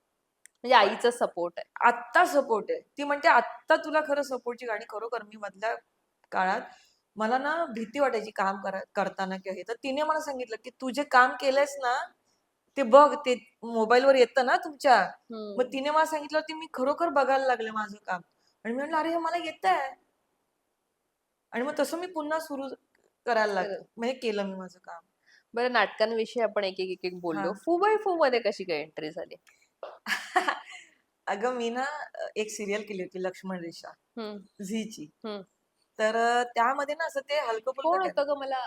म्हणजे पण आईचा सपोर्ट आहे. आत्ता सपोर्ट आहे. ती म्हणते आत्ता तुला खरं सपोर्टची गाणी. खरोखर मी मधल्या काळात मला ना भीती वाटायची काम करताना किंवा हे. तर तिने मला सांगितलं, की "तू जे काम केलंयस ना, ते बघ, ते मोबाईलवर येतं ना तुमच्या." मग हं. तिने मला सांगितलं, की मी खरोखर बघायला लागले माझं काम. आणि मी म्हटलं, "अरे, हे मला येतंय." आणि मग तसं मी पुन्हा सुरू करायला खरं. म्हणजे केलं मी माझं काम. बरं नाटकांविषयी आपण एक बोललो. हां. फू बाय फू मध्ये कशी काय एंट्री झाली? अगं मी ना एक सीरियल केली होती, लक्ष्मण रेषा, हं. झीची. हं. तर त्यामध्ये ना असं ते कोण हलकं-फुलकं, होतं ग मला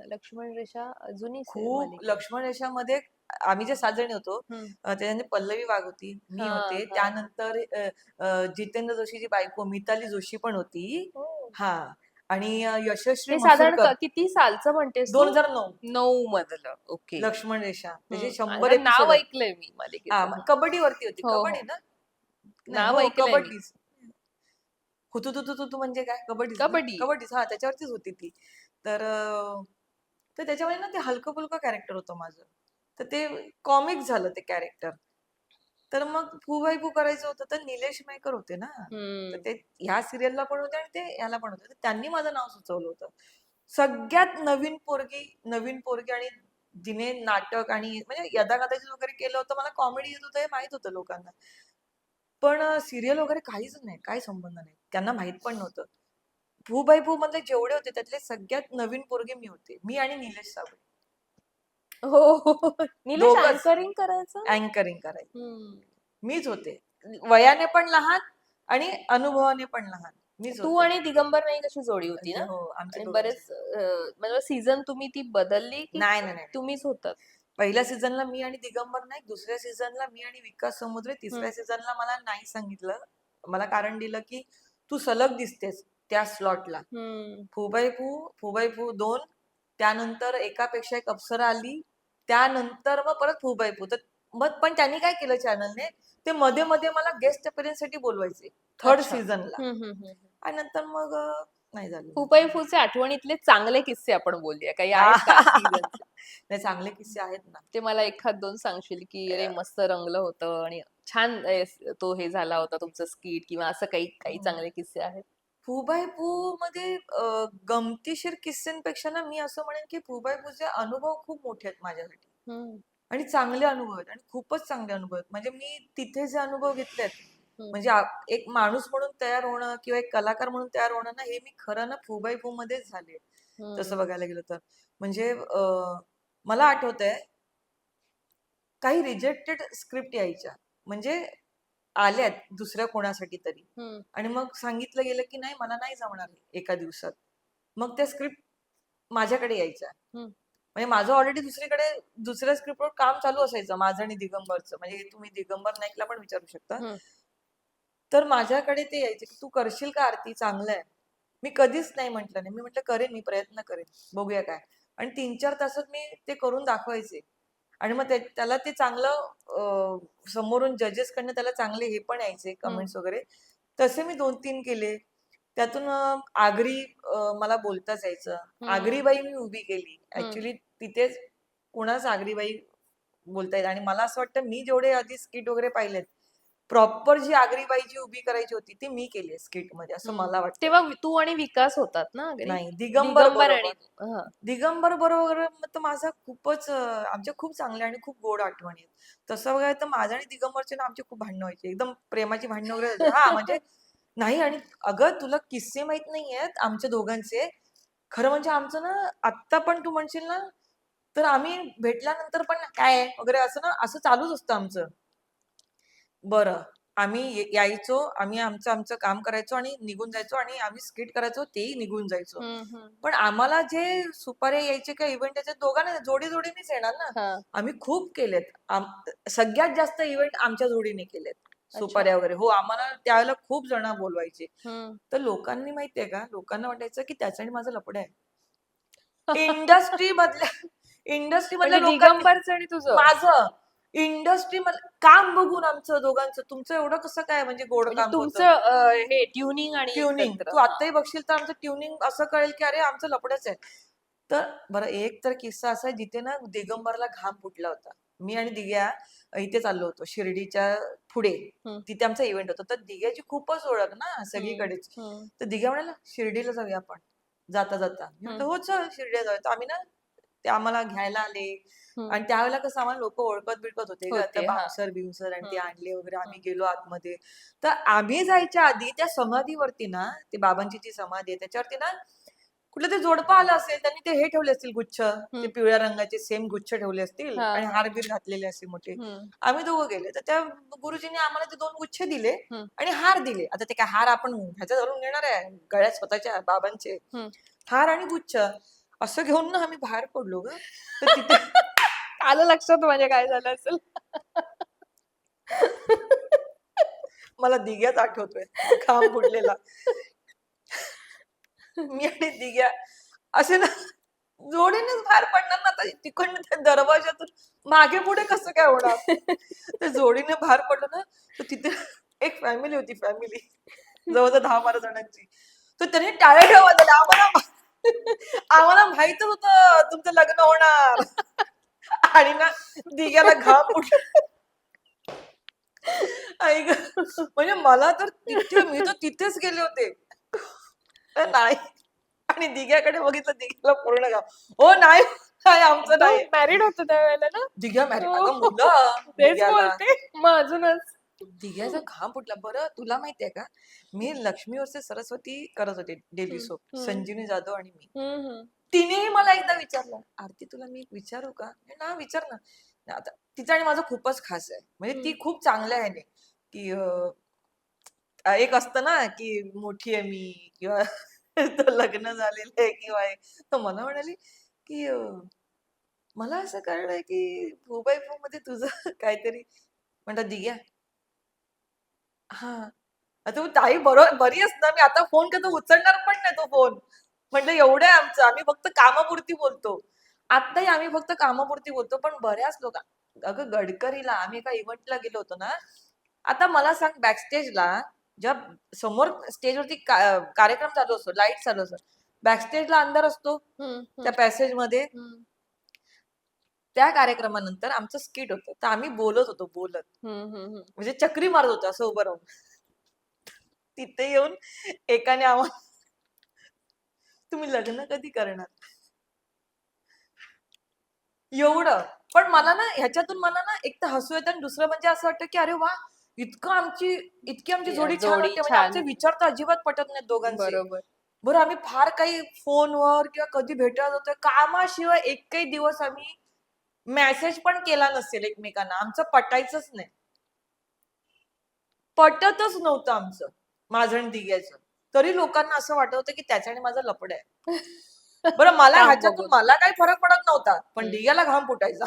लक्ष्मण रेषा जुनी खूप मालिका आहे. लक्ष्मण रेषामध्ये आम्ही जे 7 जणी होतो, हं. त्याच्यामध्ये पल्लवी वाघ होती, मी हां, होते. हां. त्यानंतर जितेंद्र जोशीची बायको मिताली जोशी पण होती. हो. हां. आणि यशस्वी हे साधारण मसुरकर किती सालचं म्हणतेस तू? 2009 9 मधलं. ओके. लक्ष्मण रेषा त्याचे 100 कारण नाव एपिसोड आहेत. ऐकलंय मी हा मालिकेचं. कबड्डीवरती होती. हो कबड्डी हो. ना? नाही नाव हो ऐकलंय मी. कबड्डीच. हुतू म्हणजे काय? कबड्डीच ना? कबड्डी. कबड्डीच हा त्याच्यावरतीच होती ती. तर तर त्याच्यामध्ये ना ते हलकं-फुलकं कॅरेक्टर होतं माझं. तर ते कॉमिक झालं ते कॅरेक्टर. तर मग फू बाई फू करायचं होतं तर निलेश मयेकर होते ना. तर हम्म. ते ह्या सिरियलला पण होते आणि ते ह्याला पण होते. तर त्यांनी माझं नाव सुचवलं होतं. सगळ्यात नवीन पोरगी आणि जिने नाटक आणि म्हणजे यदाकदाचित वगैरे केलं होतं. मला कॉमेडी येत होतं हे माहित होतं लोकांना. पण सिरियल वगैरे काहीच नाही. काही संबंध नाही. त्यांना माहित पण नव्हतं. फू बाई फू मधले जेवढे होते त्यातले सगळ्यात नवीन पोरगी मी होते. मी आणि निलेश साबळे. हो हो हो. निलेश दोघंच अँकरिंग करायचं. अँकरिंग करायचे. हम्म. मीच होते. वयाने पण लहान आणि अनुभवाने पण लहान. मीच तू होते. आणि दिगंबर नाईक अशी जोडी होती ना? हो, आमच्या आणि दोघांची. बरेच म्हणजे सीझन तुम्ही ती बदलली की नाही. तुम्हीच होतात? पहिल्या सीझनला मी आणि दिगंबर नाईक, दुसऱ्या सीझनला मी आणि विकास समुद्रे, हम्म. तिसऱ्या सीझनला मला नाही सांगितलं. मला कारण दिलं की तू सलग दिसतेस त्या स्लॉटला. हम्म. फू बाई फू 2 त्यानंतर एकापेक्षा एक अप्सरा आली. त्यानंतर मग परत फू बाई फू. तर मग पण त्यांनी काय केलं चॅनलने ते मध्ये मला गेस्ट अपीअरन्स साठी बोलवायचे. थर्ड अच्छा. सीझनला. हम्म. आणि नंतर मग नाही झालं. फुपाई फूचे आठवणीतले चांगले किस्से आपण बोलूया. काही हा. आहेत का सीझनचे? नाही चांगले किस्से आहेत ना. ते मला एखाद दोन सांगशील की अरे मस्त रंगलं होतं आणि छान तो हे झाला होता तुमचं स्किट किंवा असं काही काही चांगले किस्से आहेत? फू बाय फू मध्ये गमतीशीर किस्स्यांपेक्षा ना मी असं म्हणेन की फू बाय फूचे अनुभव खूप मोठे आहेत माझ्यासाठी हम्म. आणि चांगले अनुभव आहेत आणि खूपच चांगले अनुभव आहेत. म्हणजे मी तिथे जे अनुभव घेतलेत हम्म. म्हणजे एक माणूस म्हणून तयार होणं किंवा एक कलाकार म्हणून तयार होणं ना हे मी खरं ना फू बाय फू मध्येच झाले. तसं हम्म. बघायला गेलं तर म्हणजे मला आठवतंय काही रिजेक्टेड स्क्रिप्ट यायच्या म्हणजे आल्यात दुसऱ्या कोणासाठी तरी हम्म. आणि मग सांगितलं गेलं की नाही मला नाही जमणार हे एका दिवसात. मग त्या स्क्रिप्ट माझ्याकडे यायच्या. हम्म. म्हणजे माझं ऑलरेडी दुसरीकडे दुसऱ्या स्क्रिप्टवर काम चालू असायचं माझं आणि दिगंबरचं. म्हणजे तुम्ही दिगंबर नाईकला पण विचारू शकता. हम्म. तर माझ्याकडे ते यायचे की तू करशील का आरती चांगलं आहे. मी कधीच नाही म्हटलं नाही. मी म्हटलं करेन मी प्रयत्न करेन. बघूया काय. आणि 3-4 तासात मी ते करून दाखवायचे. आणि मग त्याला ते चांगलं समोरून जजेस कडनं त्याला चांगले हे पण यायचे हम्म. कमेंट्स वगैरे. तसे मी 2-3 केले. त्यातून आगरी मला बोलताच यायचं. हम्म. आगरीबाई मी उभी केली. हम्म. ऍक्च्युली तिथेच कुणाच आगरीबाई बोलता येत आणि मला असं वाटतं मी जेवढे आधी स्किट वगैरे पाहिलेत प्रॉपर जी आगरीबाई जी उभी करायची होती ती मी केली स्किट मध्ये असं हम्म. मला वाटतं. तेव्हा तू आणि विकास होतात ना घरी? नाही दिगंबर दिगंबर आणि बरोबर. हा. दिगंबर बरोबर तर माझा खूपच आमच्या खूप चांगल्या आणि खूप गोड आठवणी आहेत. तसं बघायला तर माझ्या आणि दिगंबरचे ना आमची खूप भांडणं व्हायची. एकदम प्रेमाची भांडणं वगैरे व्हायची. हा म्हणजे नाही आणि अगं तुला किस्से माहित नाहीयेत आमच्या दोघांचे. खरं म्हणजे आमचं ना आत्ता पण तू म्हणशील ना तर आम्ही भेटल्यानंतर पण काय आहे वगैरे असं ना असं चालूच असतं आमचं. बरं. आम्ही यायचो, आम्ही आमचं काम करायचो आणि निघून जायचो आणि आम्ही स्किट करायचो तेही निघून जायचो. हम्म. पण आम्हाला जे सुपाऱ्या यायचे किंवा इव्हेंट यायचे दोघांना जोडीनेच येणार ना. हा. आम्ही खूप केलेत. सगळ्यात जास्त इव्हेंट आमच्या जोडीने केलेत. अच्छा. सुपाऱ्या वगैरे. हो, आम्हाला त्यावेळेला खूप जण बोलवायचे. हम्म. तर लोकांनी माहितीये का, लोकांना वाटायचं की त्याचं आणि माझं लफडं आहे. इंडस्ट्री मधल्या म्हणजे लोकांनी दिगंबरचं आणि तुझं माझं इंडस्ट्री काम बघून आमचं दोघांचं तुमचं एवढं कसं काय म्हणजे गोड म्हणजे काम होतं. तुमचं हे ट्युनिंग आणि ट्युनिंग एकत्र तू आताही बघशील तर आमचं ट्युनिंग असं कळेल की अरे आमचं लपडच आहे. तर बरं एक तर किस्सा असा आहे जिथे ना दिगंबरला घाम फुटला होता. मी आणि दिग्या इथे चाललो होतो शिर्डीच्या पुढे. हम्म. तिथे आमचा इव्हेंट होता. तर दिग्याची खूपच ओळख ना सगळीकडेच. हम्म. तर दिग्या म्हणाला शिर्डीला जाऊया आपण जाता. मी म्हटलं हो चल शिर्डीला जाऊया. तर आम्ही ना ते आम्हाला घ्यायला आले हम्म. आणि त्यावेळेला कसं आम्हाला लोक ओळखत बिळकत होते ग त्या होते हा. बाउन्सर आणि ते हम्म. आणले वगैरे आम्ही गेलो आतमध्ये. तर आम्ही जायच्या आधी त्या समाधीवरती ना ते बाबांची जी समाधी आहे त्याच्यावरती ना कुठलं ते जोडपं आलं असेल त्यांनी ते हे ठेवले असतील गुच्छ ते हम्म. पिवळ्या रंगाचे सेम गुच्छ ठेवले असतील हा आणि हा. हारबीर घातलेले असतील मोठे. हम्म. आम्ही दोघं गेले तर त्या गुरुजींनी आम्हाला ते 2 गुच्छ दिले हम्म. आणि हार दिले. आता ते काय हार आपण ह्याच्या धरून घेणार आहे गळ्यात स्वतःच्या बाबांचे हम्म. हार आणि गुच्छ असं घेऊन ना आम्ही बाहेर पडलो ग. तर तिथे आलं लक्षात माझ्या काय झालं असेल. मला दिग्याच आठवतोय घाम फुटलेला. मी आणि दिग्या असे ना जोडीनेच बाहेर पडणार ना, आता तिकडनं त्या दरवाजातून मागे पुढे कसं काय होणार. त्या जोडीने बाहेर पडलो ना, तर तिथे एक फॅमिली होती, फॅमिली जवळजवळ 10-12 जणांची. तर त्याने टाळ्या ठेवा वाजवल्या. आम्हाला माहितच होतं तुमचं लग्न होणार. आणि ना दिग्याला घाम फुटला. आई ग, म्हणजे मला तर तिथे, मी तर तिथेच गेले होते. तर नाही, आणि दिग्याकडे बघितलं, दिग्याला पूर्ण घाम. हो नाही, काय आमचं तो नाही. मॅरिड होता त्यावेळेला ना. दिग्या मॅरी, हो, अगं मुलं तेच दिग्याला. बोलते. मग अजूनच. दिग्याचा घाम फुटला. बरं तुला माहितीये का, मी लक्ष्मी वर्सेस सरस्वती करत होते डेली हम्म, सोप, हम्म, संजीवनी जाधव आणि मी. हम्म. तिनेही मला एकदा विचारलं, आरती तुला मी एक विचारू का? मी ना विचार ना. आता तिचं आणि माझं खूपच खास आहे, म्हणजे ती हम्म. खूप चांगल्या ह्याने, की एक असतं ना की मोठी आहे मी, किंवा तर लग्न झालेलं आहे किंवा हे. तर मला म्हणाली की मला असं कळलंय की 4x4 मध्ये तुझं काहीतरी. म्हणतात दिग्या, हा, आता तू ताई बरोबर बरी आहेस ना? मी आता फोन करतो, उचलणार पण नाही तो फोन. म्हटलं एवढं आहे आमचं, आम्ही फक्त कामापुरती बोलतो. आत्ताही आम्ही फक्त कामापुरती बोलतो, पण बऱ्याच लोक, अगं गडकरीला आम्ही एका इव्हेंटला गेलो होतो ना. आता मला सांग, बॅकस्टेजला ज्या समोर स्टेजवरती कार्यक्रम चालू असतो, लाईट चालू असतो, बॅकस्टेजला अंधार असतो हम्म, त्या हम्म, पॅसेज मध्ये. हम्म, त्या कार्यक्रमानंतर आमचं स्किट होतं, तर आम्ही बोलत होतो, बोलत हम्म. म्हणजे चक्री मारत होतो असं उभं राहून. तिथे येऊन एकाने आम्हाला, तुम्ही लग्न कधी करणार, एवढं. पण मला ना ह्याच्यातून मला ना एक तर हसू येतं, आणि दुसरं म्हणजे असं वाटतं की अरे वा, इतकी आमची जोडी छान जोडी वाटते, म्हणजे छान. आमचे विचार तर अजिबात पटत नाहीत दोघांचे. बरोबर. बरं आम्ही फार काही फोनवर किंवा कधी भेटत होतो, कामाशिवाय एकही दिवस आम्ही मेसेज पण केला नसेल एकमेकांना, आमचं पटायचंच नाही, पटतच नव्हतं आमचं, माझं आणि दिग्याचं. तरी लोकांना असं वाटत होतं की त्याच्याने माझं लफड आहे. बरं मला काम ह्याच्यातून बघून. मला काही फरक पडत नव्हता, पण हम्म. दिग्याला घाम फुटायचा.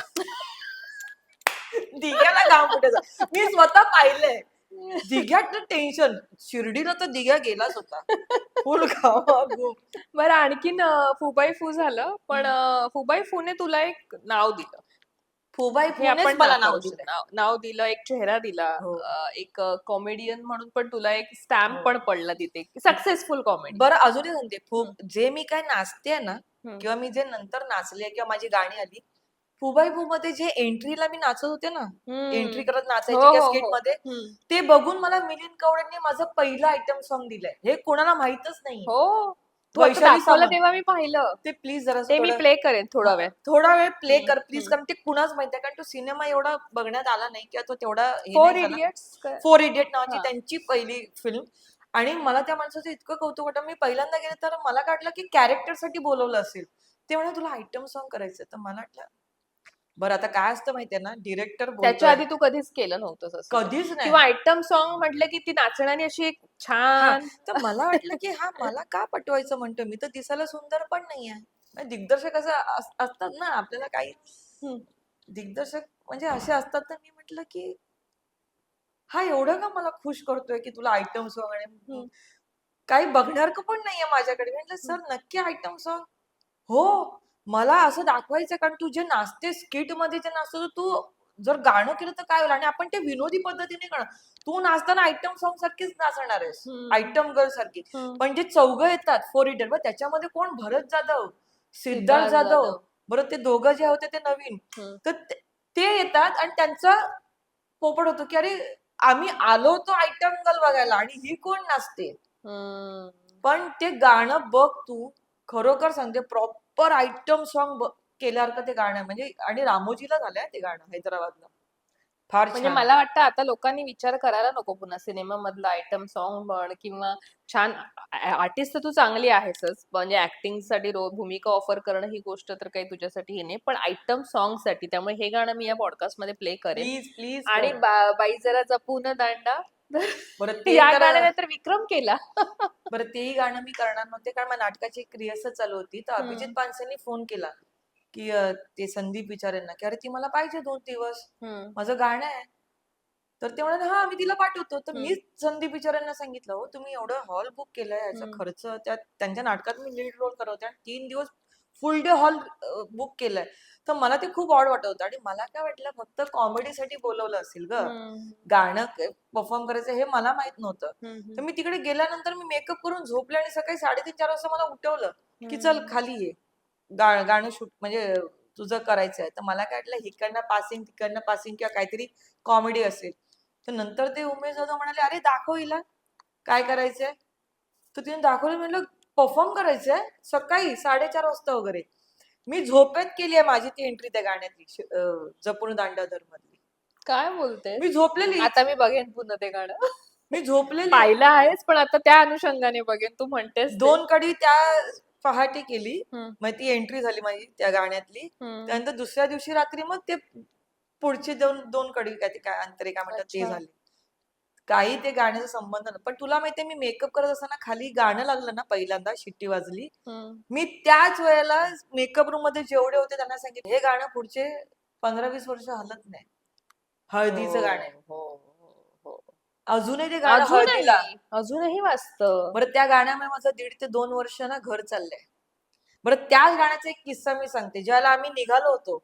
दिग्याला घाम फुटायचा, मी स्वतः पाहिलंय. दिग्याचं टेन्शन, शिर्डीला तर दिग्या गेलाच होता, फुल घामाघूम. बरं आणखीन फुबाई फू झालं, पण फुबाई फूने तुला एक नाव दिलं. फुबाई हे फुनेच आपण मला नाव दाखवू दिलंय. नाव दिलं, एक चेहरा दिला, हो, एक कॉमेडियन म्हणून पण तुला एक स्टॅम्प हो. पण पडला तिथे, सक्सेसफुल कॉमेडी. बरं अजूनही सांगते, जे मी काय नाचते ना, हम्म, किंवा मी जे नंतर नाचले किंवा माझी गाणी आली, फुबाई फू मध्ये जे एंट्रीला मी नाचत होते ना, हम्म. एंट्री करत हो नाचायची किंवा हो स्किट हो. मध्ये, हम्म. ते बघून मला मिलिंद कवडेंनी माझं पहिलं आयटम सॉन्ग दिलंय, हे कोणाला माहितच नाहीये. हो, तू आता वैशाली दाखवलं सामंत, तेव्हा मी पाहिलं. ते प्लीज जरा ते मी थोडं, प्ले करेन हा, थोडा वेळ. थोडा वेळ प्ले हम्म, कर प्लीज, हम्म. कारण ते कुणाच माहिती आहे, कारण तो सिनेमा एवढा बघण्यात आला नाही किंवा तो तेवढा हे फोर नाही झाला. इडियट्स. 4 इडियट नावाची हा. त्यांची पहिली फिल्म. आणि मला त्या माणसाचं इतकं कौतुक वाटलं, मी पहिल्यांदा गेले तर मला वाटलं की कॅरेक्टर साठी बोलवलं असेल. ते म्हणे तुला आयटम सॉन्ग करायचं, तर मला वाटलं बरं आता काय असतं माहितीये ना, डिरेक्टर त्याच्या बोलतोय, आधी तू कधीच केलं नव्हतंस असं काही. कधीच नाही. किंवा आयटम सॉन्ग म्हटलं की ती नाचणारी अशी एक हा, छान. तर मला वाटलं की हा मला का पटवायचं म्हणतो, मी तर दिसायला सुंदर पण नाहीये. दिग्दर्शक असं असतात ना, आपल्याला काही हम्म, दिग्दर्शक म्हणजे असे असतात, तर मी म्हटलं की हा एवढं का मला खुश करतोय की तुला आयटम सॉन्ग, आणि हम्म, काही बघण्यासारखं पण नाहीये माझ्याकडे. म्हटलं हम्म. सर नक्की आयटम सॉन्ग. हो, मला असं दाखवायचं, कारण तू जे नाचते स्किट मध्ये जे नाचतो, तर तू जर गाणं केलं तर काय होईल, आणि आपण ते विनोदी पद्धतीने करणार. तू नाचताना आयटम सॉन्ग सारखीच नाचणार आहेस, हम्म, आयटम गर्ल सारखी. हम्म. पण जे चौघं येतात 4 इडियट, बरं त्याच्यामध्ये कोण, भरत जाधव, सिद्धार्थ सिद्धार्थ जाधव, जाधव. बरं ते दोघं जे होते ते नवीन, हम्म, तर ते येतात, आणि त्यांचा पोपट होतो की अरे आम्ही आलो होतो आयटम गर्ल बघायला, आणि ही कोण नाचते. हम्म. पण ते गाणं बघ तू, खरोखर सांगते, प्रॉपर आयटम सॉन्ग केल्यासारखं ते गाणं आहे. म्हणजे आणि रामोजीला झालंय ते गाणं हैदराबादला, फार म्हणजे छान. मला वाटतं आता लोकांनी विचार करायला नको पुन्हा सिनेमा मधला आयटम सॉन्ग म्हण किंवा छान. आर्टिस्ट तर तू चांगली आहेसच, म्हणजे ऍक्टिंग साठी भूमिका ऑफर करणं ही गोष्ट तर काही तुझ्यासाठी हे नाही, पण आयटम सॉन्ग साठी. त्यामुळे हे गाणं मी या पॉडकास्ट मध्ये प्ले करेन. प्लीज प्लीज आणि कर. बाई जरा जपून दांडा. बरं ते या तर, गाण्याने तर विक्रम केला. बरं तेही गाणं मी करणार नव्हते, कारण माझ्या नाटकाची एक रिहर्सल चालू होती, तर अभिजित हम्म, पानसेंनी फोन केला की ते संदीप विचारेंना की अरे ती मला पाहिजे 2 दिवस, हम्म, माझं गाणं आहे. तर ते म्हणाले हा आम्ही तिला पाठवतो. तर हम्म. मीच संदीप बिचाऱ्यांना सांगितलं हो तुम्ही एवढं हॉल बुक केलंय याचा हम्म. खर्च त्यांच्या नाटकात मी लीड रोल करत होते आणि 3 दिवस फुल डे हॉल बुक केलाय. तर मला ते खूप ऑड वाटत होतं आणि मला काय वाटलं फक्त कॉमेडीसाठी बोलवलं असेल ग, हम्म. गाणं परफॉर्म करायचं हे मला माहित नव्हतं. हम्म. तर मी तिकडे गेल्यानंतर मी मेकअप करून झोपले आणि सकाळी 3:30-4 वाजता मला उठवलं की चल खाली ये, गाणं शूट म्हणजे तुझं करायचंय. तर मला काय वाटलं इकडनं पासिंग तिकडनं पासिंग किंवा काहीतरी कॉमेडी असेल. तर नंतर ते उमेश जाधव म्हणाले अरे दाखव हिला काय करायचंय. तर तिने दाखवलं. म्हणलं परफॉर्म करायचंय सकाळी 4:30 वाजता वगैरे. मी झोपेत केली आहे माझी ती एंट्री त्या गाण्यातली जपून दांडाधर मधली. काय बोलतेस? मी झोपलेली आता मी बघेन पुन्हा ते गाणं. मी झोपलेली पाहिलं आहेस पण आता त्या अनुषंगाने बघेन. तू म्हणतेस ते. 2 कडी त्या पहाटे केली. हम्म. मग ती एंट्री झाली माझी त्या गाण्यातली. हम्म. त्यानंतर दुसऱ्या दिवशी रात्री मग ते पुढचे दोन कडी काय अंतरे काय म्हणतात ते अच्छा. झाले. काही ते गाण्याचा संबंध नाही. पण तुला माहितीये मी मेकअप करत असताना खाली गाणं लागलं ना पहिल्यांदा शिट्टी वाजली. हम्म. मी त्याच वेळेला मेकअप रूम मध्ये जेवढे होते त्यांना सांगितलं हे गाणं पुढचे 15-20 वर्ष हलत नाही. हळदीचं गाणं आहे. हो, हो, हो. अजूनही ते गाणं हळदीला. अजूनही वाजतं. बरं त्या गाण्यामुळे माझं 1.5 ते 2 वर्ष ना घर चाललंय. बरं त्याच गाण्याचा एक किस्सा मी सांगते. ज्याला आम्ही निघालो होतो,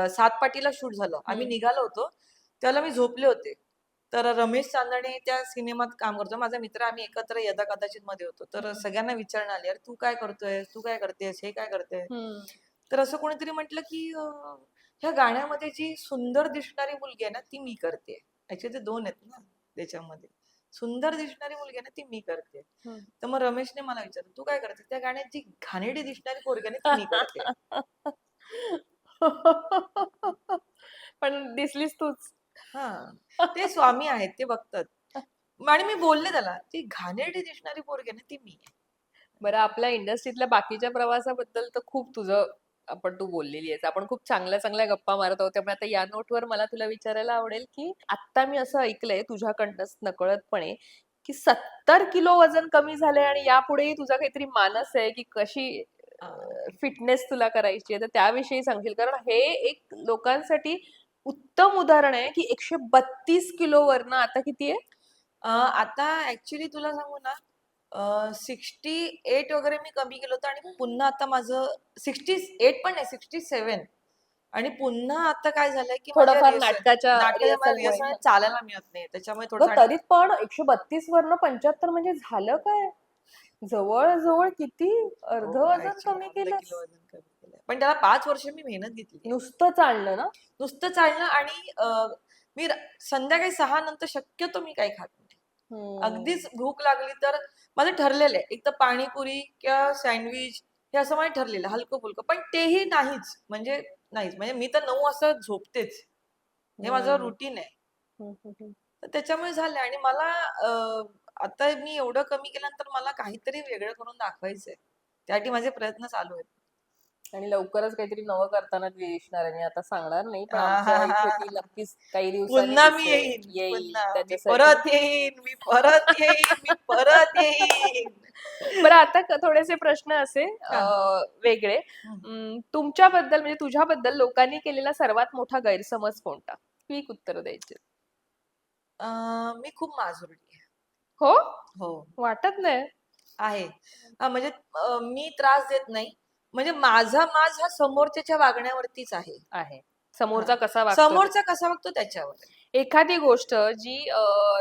सातपाटीला शूट झालं. आम्ही निघालो होतो त्याला मी झोपले होते. तर रमेश चांदणे त्या सिनेमात काम करतो. माझा मित्र आम्ही एकत्र यदा कदाचित मध्ये होतो. तर सगळ्यांना विचारणं आली अरे तू काय करतोय, तू काय करतेस, हे काय करते. तर असं कोणीतरी म्हटलं की ह्या गाण्यामध्ये जी सुंदर दिसणारी मुलगी आहे ना ती मी करते. ऍक्च्युली ते 2 आहेत ना त्याच्यामध्ये. सुंदर दिसणारी मुलगी आहे ना ती मी करते. तर मग रमेशने मला विचारलं तू काय करते. त्या गाण्यात जी घाणेरडी दिसणारी पोरगी आहे ना ती मी करते. पण दिसलीस तूच. हा ते स्वामी आहेत ते बघतात. आणि मी बोलले त्याला ती घाणेरडी दिसणारी पोरगी आहे ना ती मी आहे. बरं आपल्या इंडस्ट्रीतल्या बाकीच्या प्रवासाबद्दल तर खूप तुझं तू बोललेली आहेस. आपण खूप चांगल्या चांगल्या गप्पा मारत आहोत. त्यामुळे आता या नोटवर मला तुला विचारायला आवडेल की आता मी असं ऐकलंय तुझ्याकडनंच नकळतपणे की 70 किलो वजन कमी झालंय आणि यापुढेही तुझा काहीतरी मानस आहे की कशी फिटनेस तुला करायची आहे. तर त्याविषयी सांगशील कारण हे एक लोकांसाठी उत्तम उदाहरण आहे की 132 किलो वरनं आता किती आहे? आता ऍक्च्युली तुला सांगू ना 68 वगैरे मी कमी केलं होतं आणि पुन्हा आता माझं 68 पण नाही 67 आणि पुन्हा आता काय झालंय की माझ्या थोडंफार नाटकाच्या नाटकाच्या रिहर्सलमुळे. रिहर्सल चालायला मिळत नाही त्याच्यामुळे अगं थोडं तरी पण 132 वरनं 75 म्हणजे झालं काय? जवळ किती अर्ध वजन कमी केलं. किलो वजन कमी केलंय. पण त्याला 5 वर्ष मी मेहनत घेतली. नुसतं चाललं ना? नुसतं चालणं आणि मी संध्याकाळी 6 नंतर शक्यतो मी काही खात नाही. अगदीच भूक लागली तर माझं ठरलेलं आहे एक तर पाणीपुरी किंवा सँडविच हे असं माझं ठरलेलं हलकं फुलकं. पण तेही नाहीच म्हणजे मी तर 9 वाजता झोपतेच. हे माझं रुटीन आहे. तर त्याच्यामुळे झालं आणि मला आता मी एवढं कमी केल्यानंतर मला काहीतरी वेगळं करून दाखवायचंय. त्यासाठी माझे प्रयत्न चालू आहेत. आणि लवकरच काहीतरी नवं करताना दिसणार आहे. मी आता सांगणार नाही पण आहाहा. आमच्या इथे ती नक्कीच काही दिवसांनी पुन्हा मी दिसेल. येईन पुन्हा मी त्याच्यासाठी. परत येईन मी परत येईन मी परत येईन. बरं आता थोडेसे प्रश्न असे हा. वेगळे. तुमच्याबद्दल म्हणजे तुझ्याबद्दल लोकांनी केलेला सर्वात मोठा गैरसमज कोणता? क्विक उत्तर द्यायचे. मी खूप माजुरडी आहे. हो? हो वाटत नाही. आहे. म्हणजे मी त्रास देत नाही. म्हणजे माझा माज हा समोरच्याच्या वागण्यावरतीच आहे. आहे. समोरचा हा. कसा वागतो? समोरचा कसा वागतो त्याच्यावर. एखादी गोष्ट जी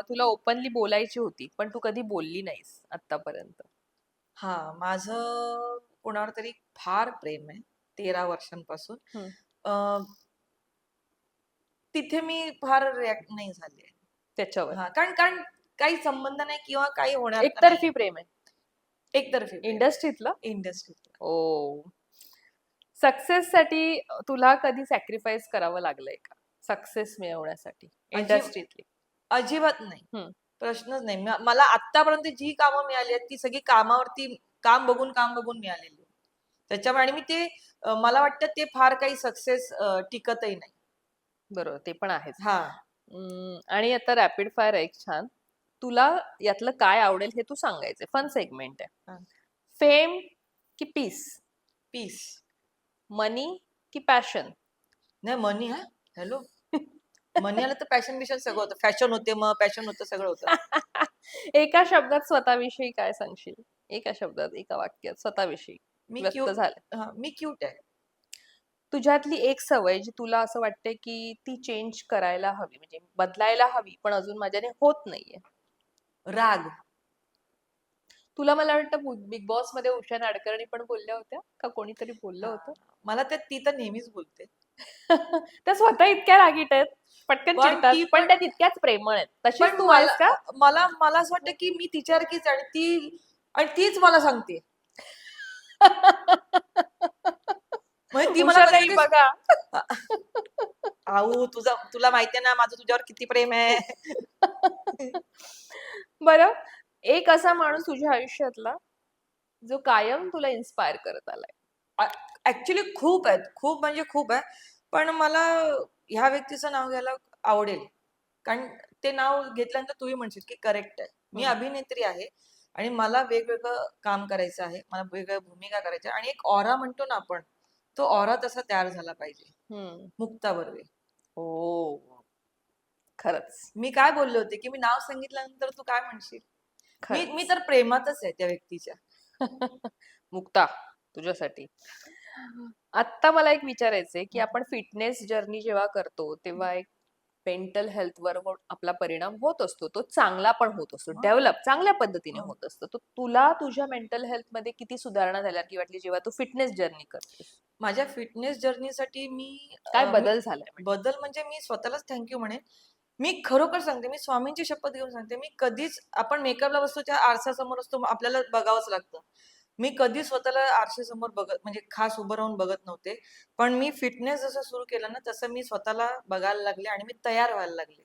तुला ओपनली बोलायची होती पण तू कधी बोलली नाहीस आतापर्यंत. हा माझं कोणावर तरी फार प्रेम आहे 13 वर्षांपासून. तिथे मी फार रिॲक्ट नाही झाले त्याच्यावर. हा कारण कारण काही संबंध नाही किंवा काही होणार एकतर्फी प्रेम आहे. एकतर्फी इंडस्ट्रीतलं. इंडस्ट्रीत. सक्सेस साठी तुला कधी सॅक्रिफाईस करावं लागलंय का सक्सेस मिळवण्यासाठी इंडस्ट्रीतली? अजिबात नाही. प्रश्नच नाही. मला आतापर्यंत जी कामं मिळाली आहेत ती सगळी कामावरती काम बघून मिळालेली. त्याच्यामुळे आणि मी ते मला वाटतं ते फार काही सक्सेस टिकतही नाही. बरोबर ते पण आहेच. हा आणि आता रॅपिड फायर आहे एक छान. तुला यातलं काय आवडेल हे तू सांगायचंय. फन सेगमेंट आहे. फेम की पीस? पीस. मनी की पॅशन? नाही मनी. हा हॅलो मनी आलं तर पॅशन बिशन सगळं होतं. फॅशन होते, मग पॅशन होतं, सगळं होतं. एका शब्दात स्वतःविषयी काय सांगशील? एका शब्दात, एका वाक्यात स्वतःविषयी मी व्यक्त क्यूट झालं. मी क्यूट आहे. तुझ्यातली एक सवय जी तुला असं वाटते की ती चेंज करायला हवी, म्हणजे बदलायला हवी, पण अजून माझ्याने होत नाहीये. राग. तुला मला वाटतं बिग बॉस मध्ये उषा नाडकर्णी पण बोलल्या होत्या का, कोणीतरी बोललं हा. होतं? मला ती तर नेहमीच बोलते. त्या स्वतः इतक्या रागीट आहेत, पटकन पण चिडतात, ती पण त्या तितक्याच प्रेमळ आहेत. तशीच पण तू मला आहेस का? मला मला असं वाटतं की मी तिच्यासारखीच आहे, आणि तीच मला सांगते. म्हणजे ती मला कधी उषाताई कधी बघा. आऊ तुला माहितीये ना माझं तुझ्यावर किती प्रेम आहे. बरं, एक असा माणूस तुझ्या आयुष्यातला जो कायम तुला इन्स्पायर करत आलाय. ऍक्च्युली खूप आहेत, खूप म्हणजे खूप आहे. पण मला ह्या व्यक्तीचं नाव घ्यायला आवडेल, कारण ते नाव घेतल्यानंतर तूही म्हणशील की करेक्ट आहे. मी हम्म. अभिनेत्री आहे आणि मला वेगवेगळं काम करायचं आहे, मला वेगवेगळ्या भूमिका करायच्या आणि एक ऑरा म्हणतो ना आपण, तो ऑरा तसा तयार झाला पाहिजे. हम्म. मुक्ता बर्वे. हो, खरंच. मी काय बोलले होते की मी नाव सांगितल्यानंतर तू काय म्हणशील? मी खरंच. तर प्रेमातच आहे त्या व्यक्तीच्या. मुक्ता, तुझ्यासाठी आत्ता मला एक विचारायचंय की आपण फिटनेस जर्नी जेव्हा करतो तेव्हा एक मेंटल हेल्थवर आपला परिणाम होत असतो, तो चांगला पण होत असतो, हं, डेव्हलप चांगल्या पद्धतीने हं. होत असतो. तर तुला तुझ्या मेंटल हेल्थ मध्ये किती सुधारणा झाल्या की वाटली जेव्हा तू फिटनेस जर्नी करतेस? माझ्या फिटनेस जर्नीसाठी काय बदल झालाय म्हणजे? बदल म्हणजे मी स्वतःलाच थँक्यू म्हणेन. मी खरोखर सांगते, मी स्वामींची शपथ घेऊन सांगते, मी कधीच आपण मेकअपला बसतो त्या आरशासमोर असतो, आपल्याला बघावंच लागतं. मी कधी स्वतःला आरशासमोर बघत म्हणजे खास उभं राहून बघत नव्हते. पण मी फिटनेस जसं सुरू केलं ना, तसं मी स्वतःला बघायला लागले आणि मी तयार व्हायला लागले.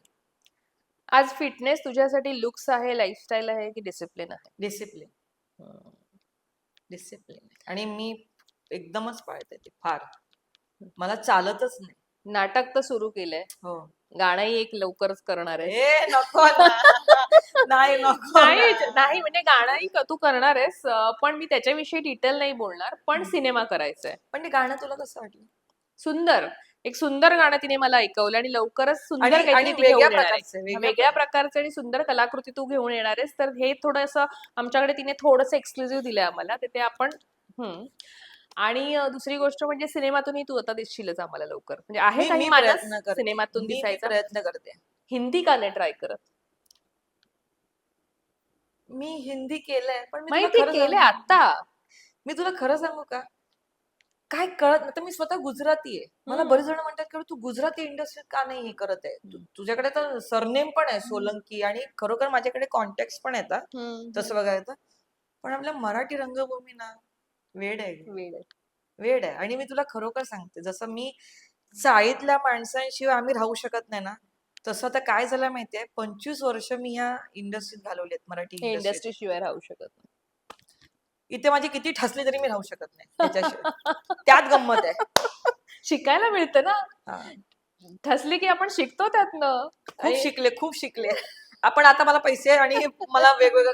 आज फिटनेस तुझ्यासाठी लुक्स आहे, लाईफस्टाईल आहे की डिसिप्लिन आहे? डिसिप्लिन, हम्म. डिसिप्लिन. आणि मी एकदमच पाळते ते फार. मला चालतच नाही. नाटक तर सुरू केलंय, हो. गाणंही एक लवकरच करणार आहेस. नको ना. नाही, नको ना. नाही नाही, म्हणजे गाणंही तू करणार आहेस, पण मी त्याच्याविषयी डिटेल नाही बोलणार, पण हं. सिनेमा करायचा आहे. पण ते गाणं तुला कसं वाटलं? सुंदर, एक सुंदर गाणं तिने मला ऐकवलं आणि लवकरच सुंदर आणि काहीतरी ती वेगळ्या घेऊन येणार प्रकारचं आहे, आहे. वेगळ्या वेगळ्या प्रकारचं आणि सुंदर कलाकृती तू घेऊन येणार आहेस, तर हे थोडंसं आमच्याकडे तिने थोडंसं एक्सक्लुझिव्ह दिलंय आम्हाला, तर ते आपण आणि दुसरी गोष्ट म्हणजे सिनेमातूनही तू आता दिसशीलच आम्हाला लवकर, म्हणजे आहे मी काही मी मानस प्रयत्न करते. सिनेमातून मी दिसायचा. प्रयत्न करते. हिंदी का नाही ट्राय करत? मी हिंदी केलंय, पण मी तुला माहिती खरं केलंय सांगू आता. मी तुला खरं सांगू का? काय कळत नाही. तर मी स्वतः गुजराती आहे. मला बरेच जण म्हणतात की तू गुजराती इंडस्ट्रीत का नाही हे करत आहे? तुझ्याकडे तर सरनेम पण आहे सोलंकी आणि खरोखर माझ्याकडे कॉन्टॅक्ट पण आहेत तसं बघायला तर. पण आपल्या मराठी रंगभूमी ना वेड आहे ग. वेळ आहे. वेड आहे. आणि मी तुला खरोखर सांगते, जसं मी चाळीतल्या माणसांशिवाय आम्ही राहू शकत नाही ना, तसं आता काय झालं माहितीये, 25 वर्ष मी ह्या इंडस्ट्रीत घालवली आहेत, मराठी हे इंडस्ट्रीत. इंडस्ट्री शिवाय राहू शकत नाही. इथे माझी किती ठसली तरी मी राहू शकत नाही त्याच्याशिवाय. त्यात गंमत आहे. शिकायला मिळतं ना, हा. ठसली की आपण शिकतो त्यातनं. खूप आणि शिकले, खूप शिकले. आपण आता मला पैसे आणि मला वेगवेगळं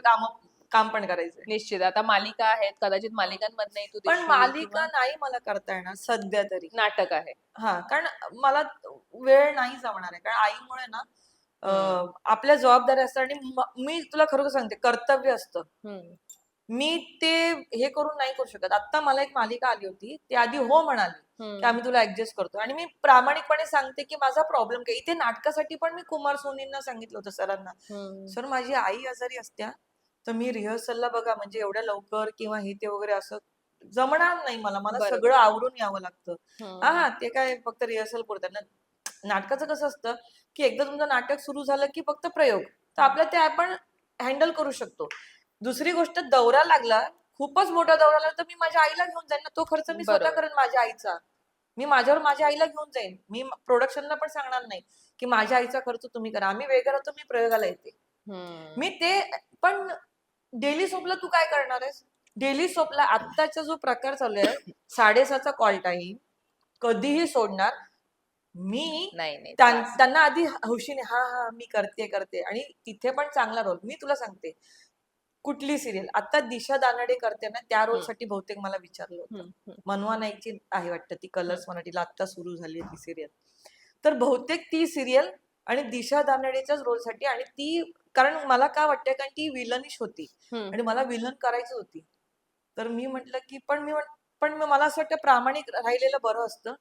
काम पण करायचंय. निश्चित आता मालिका आहेत, कदाचित मालिकांमधनही तू पण दिसशील मालिका किंवा नाही मला करता येणार सध्या तरी. नाटक आहे. हा, कारण मला वेळ नाही जमणार आहे, कारण आईमुळे ना हम्म. आपल्या जबाबदाऱ्या असतात आणि मी तुला खरोखर सांगते, कर्तव्य असतं. हम्म. मी ते हे करून नाही करू शकत. आता मला एक मालिका आली होती, ती आधी हो म्हणाली की हम्म. आम्ही तुला ऍडजस्ट करतो, आणि मी प्रामाणिकपणे सांगते की माझा प्रॉब्लेम काय. इथे नाटकासाठी पण मी कुमार सोनींना सांगितलं होतं, सरांना, हम्म. सर माझी आई आजारी असत्या, तर मी रिहर्सलला बघा म्हणजे एवढ्या लवकर किंवा हे ते वगैरे असं जमणार नाही मला बरोबर. सगळं आवरून यावं लागतं. हा हम्म. हा, ते काय फक्त रिहर्सल पुरतं. नाटकाचं कसं असतं की एकदा तुमचं नाटक सुरू झालं की फक्त प्रयोग, तर आपलं ते आपण हँडल करू शकतो. दुसरी गोष्ट, दौरा लागला, खूपच मोठा दौरा लागला, तर मी माझ्या आईला घेऊन जाईन ना, तो खर्च मी स्वतः बरोबर. करेन माझ्या आईचा. मी माझ्या आईला घेऊन जाईन. मी प्रोडक्शनला पण सांगणार नाही की माझ्या आईचा खर्च तुम्ही करा, आम्ही वेगळं राहतो, मी प्रयोगाला येते. हम्म. मी ते पण डेली सोपला तू काय करणार आहेस? डेली सोपला आत्ताचा जो प्रकार चालू आहे, 6:30चा कॉल टाइम, कधीही सोडणार मी. नाही नाही, त्रास. त्यांना आधी हौशीने हा हा मी करते आणि तिथे पण चांगला रोल. मी तुला सांगते, कुठली सिरियल आता दिशा दानडे करते ना, त्या रोल हम्म. साठी बहुतेक मला विचारलं होतं. हम्म. हम्म. मनवा नाईकची आहे वाटतं ती, कलर्स मराठीला आता सुरू झाली ती सिरियल. तर बहुतेक ती सिरियल आणि दिशा दानडेच्याच रोलसाठी. आणि ती, कारण मला काय वाटतं, कारण ती विलनिश होती आणि मला विलन करायची होती. तर मी म्हटलं की पण मला असं वाटतं प्रामाणिक राहिलेलं बरं असतं.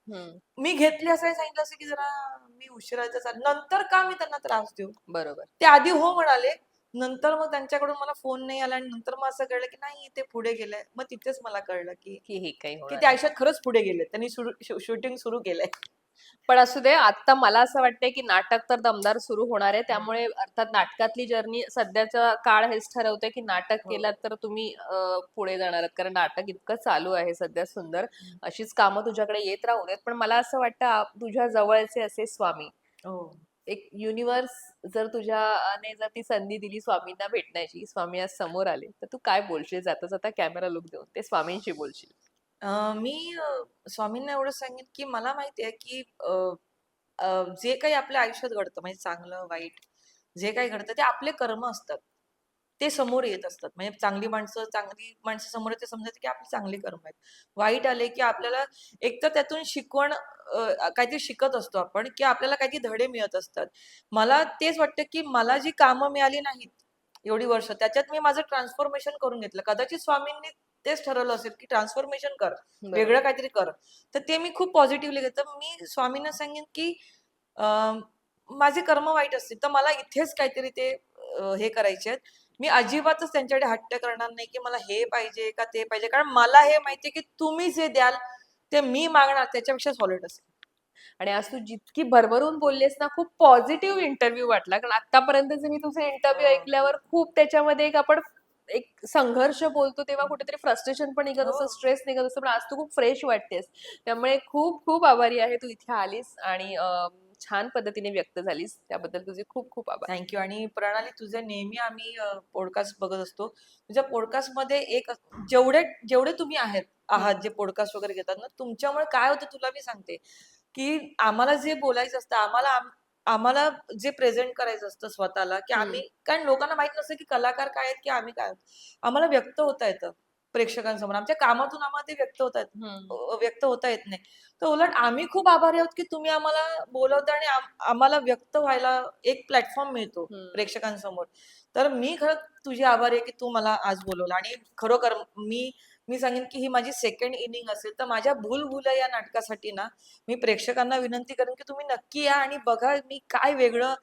मी घेतली असं सांगितलं असं की जरा मी उशिराचं चाल, नंतर का मी त्यांना त्रास देऊ. बरोबर. ते आधी हो म्हणाले, नंतर मग त्यांच्याकडून मला फोन नाही आला आणि नंतर मग असं कळलं की नाही ते पुढे गेलंय. मग तिथेच मला कळलं की की हे काही की होणार ते नाही. आयुष्यात खरंच पुढे गेले, त्यांनी शूटिंग सुरू केलंय. पण असू दे, आता मला असं वाटतंय की नाटक तर दमदार सुरू होणार आहे, त्यामुळे अर्थात नाटकातली जर्नी सध्याचा काळ हेच ठरवतोय की नाटक हो. केलात तर तुम्ही पुढे जाणार आहात, कारण नाटक इतकं चालू आहे सध्या सुंदर. अशीच कामं तुझ्याकडे येत राहू देत. पण मला असं वाटतं तुझ्या जवळचे असे स्वामी, हो. एक युनिव्हर्स जर तुझ्याने जर ती संधी दिली स्वामींना भेटण्याची, स्वामी आज समोर आले, तर तू काय बोलशील जाता जाता कॅमेरा लुक देऊन ते स्वामींशी बोलशील? मी स्वामींना एवढं सांगेन की मला माहिती आहे की जे काही आपल्या आयुष्यात घडतं, म्हणजे चांगलं वाईट जे काही घडतं ते आपले कर्म असतात. ते समोर येत असतात. म्हणजे चांगली माणसं समोर येते, समजायचं की आपली चांगली कर्म आहेत. वाईट आले की आपल्याला एकतर त्यातून शिकवण, काहीतरी शिकत असतो आपण, की आपल्याला काहीतरी धडे मिळत असतात. मला तेच वाटतं की मला जी कामं मिळाली नाहीत एवढी वर्ष, त्याच्यात मी माझं ट्रान्सफॉर्मेशन करून घेतलं. कदाचित स्वामींनी तेच ठरवलं असेल की ट्रान्सफॉर्मेशन कर, वेगळं बरोबर. काहीतरी कर. तर ते मी खूप पॉझिटिव्हली घेतं. मी स्वामींना सांगेन की माझे कर्म वाईट असतील तर मला इथेच काहीतरी ते हे करायचे आहेत. मी अजिबातच त्यांच्याकडे हट्ट करणार नाही की मला हे पाहिजे का ते पाहिजे, कारण मला हे माहितीये की तुम्ही जे द्याल ते मी मागणार त्याच्यापेक्षा सॉलिड असेल. आणि आज तू जितकी भरभरून बोललीस ना, खूप पॉझिटिव्ह इंटरव्ह्यू वाटला. कारण आतापर्यंतचे मी तुझे इंटरव्ह्यू हो. ऐकल्यावर खूप त्याच्यामध्ये एक आपण एक संघर्ष बोलतो तेव्हा कुठेतरी फ्रस्ट्रेशन पण निघत हो. असतं, स्ट्रेस निघत असतं. पण आज तू खूप फ्रेश वाटतेस. त्यामुळे खूप खूप आभारी आहे तू इथे आलीस आणि छान पद्धतीने व्यक्त झालीस. त्याबद्दल तुझे खूप खूप आभार. थँक्यू. आणि प्रणाली, तुझे नेहमी आम्ही पॉडकास्ट बघत असतो. तुझ्या पॉडकास्टमध्ये एक जेवढे जेवढे तुम्ही आहात जे पॉडकास्ट वगैरे घेतात ना, तुमच्यामुळे काय होतं तुला मी सांगते, की आम्हाला जे बोलायचं असतं, आम्हाला जे प्रेझेंट करायचं असतं स्वतःला, की हम्म. आम्ही, कारण लोकांना माहित नसतं की कलाकार काय आहेत की आम्ही काय आहोत. आम्हाला व्यक्त होता येतं प्रेक्षकांसमोर. आमच्या कामातून आम्हाला ते हम्म. व्यक्त होता येत नाही. तर उलट आम्ही खूप आभारी आहोत की तुम्ही आम्हाला बोलवता आणि आम्हाला व्यक्त व्हायला एक प्लॅटफॉर्म मिळतो हम्म. प्रेक्षकांसमोर. तर मी खरंच तुझी आभारी आहे की तू मला आज बोलवलं. आणि खरोखर मी सांगेन की ही माझी सेकंड इनिंग असेल, तर माझ्या भूलभुलैया या नाटकासाठी ना मी प्रेक्षकांना विनंती करेन की तुम्ही नक्की या आणि बघा मी काय वेगळं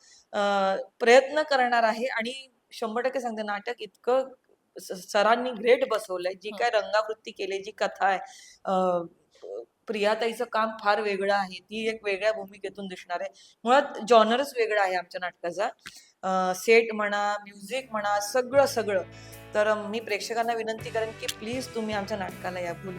प्रयत्न करणार आहे. आणि 100% सांगते, नाटक इतकं सरांनी ग्रेट बसवलंय. जी हम्म. काय रंगावृत्ती केली, जी कथा आहे, प्रियाताईचं काम फार वेगळं आहे. ती एक वेगळ्या भूमिकेतून दिसणार आहे. मुळात जॉनरच वेगळा आहे आमच्या नाटकाचा. सेट म्हणा, म्युझिक म्हणा, सगळं. तर मी प्रेक्षकांना विनंती करेन की प्लीज तुम्ही आमच्या नाटकाला या. भूल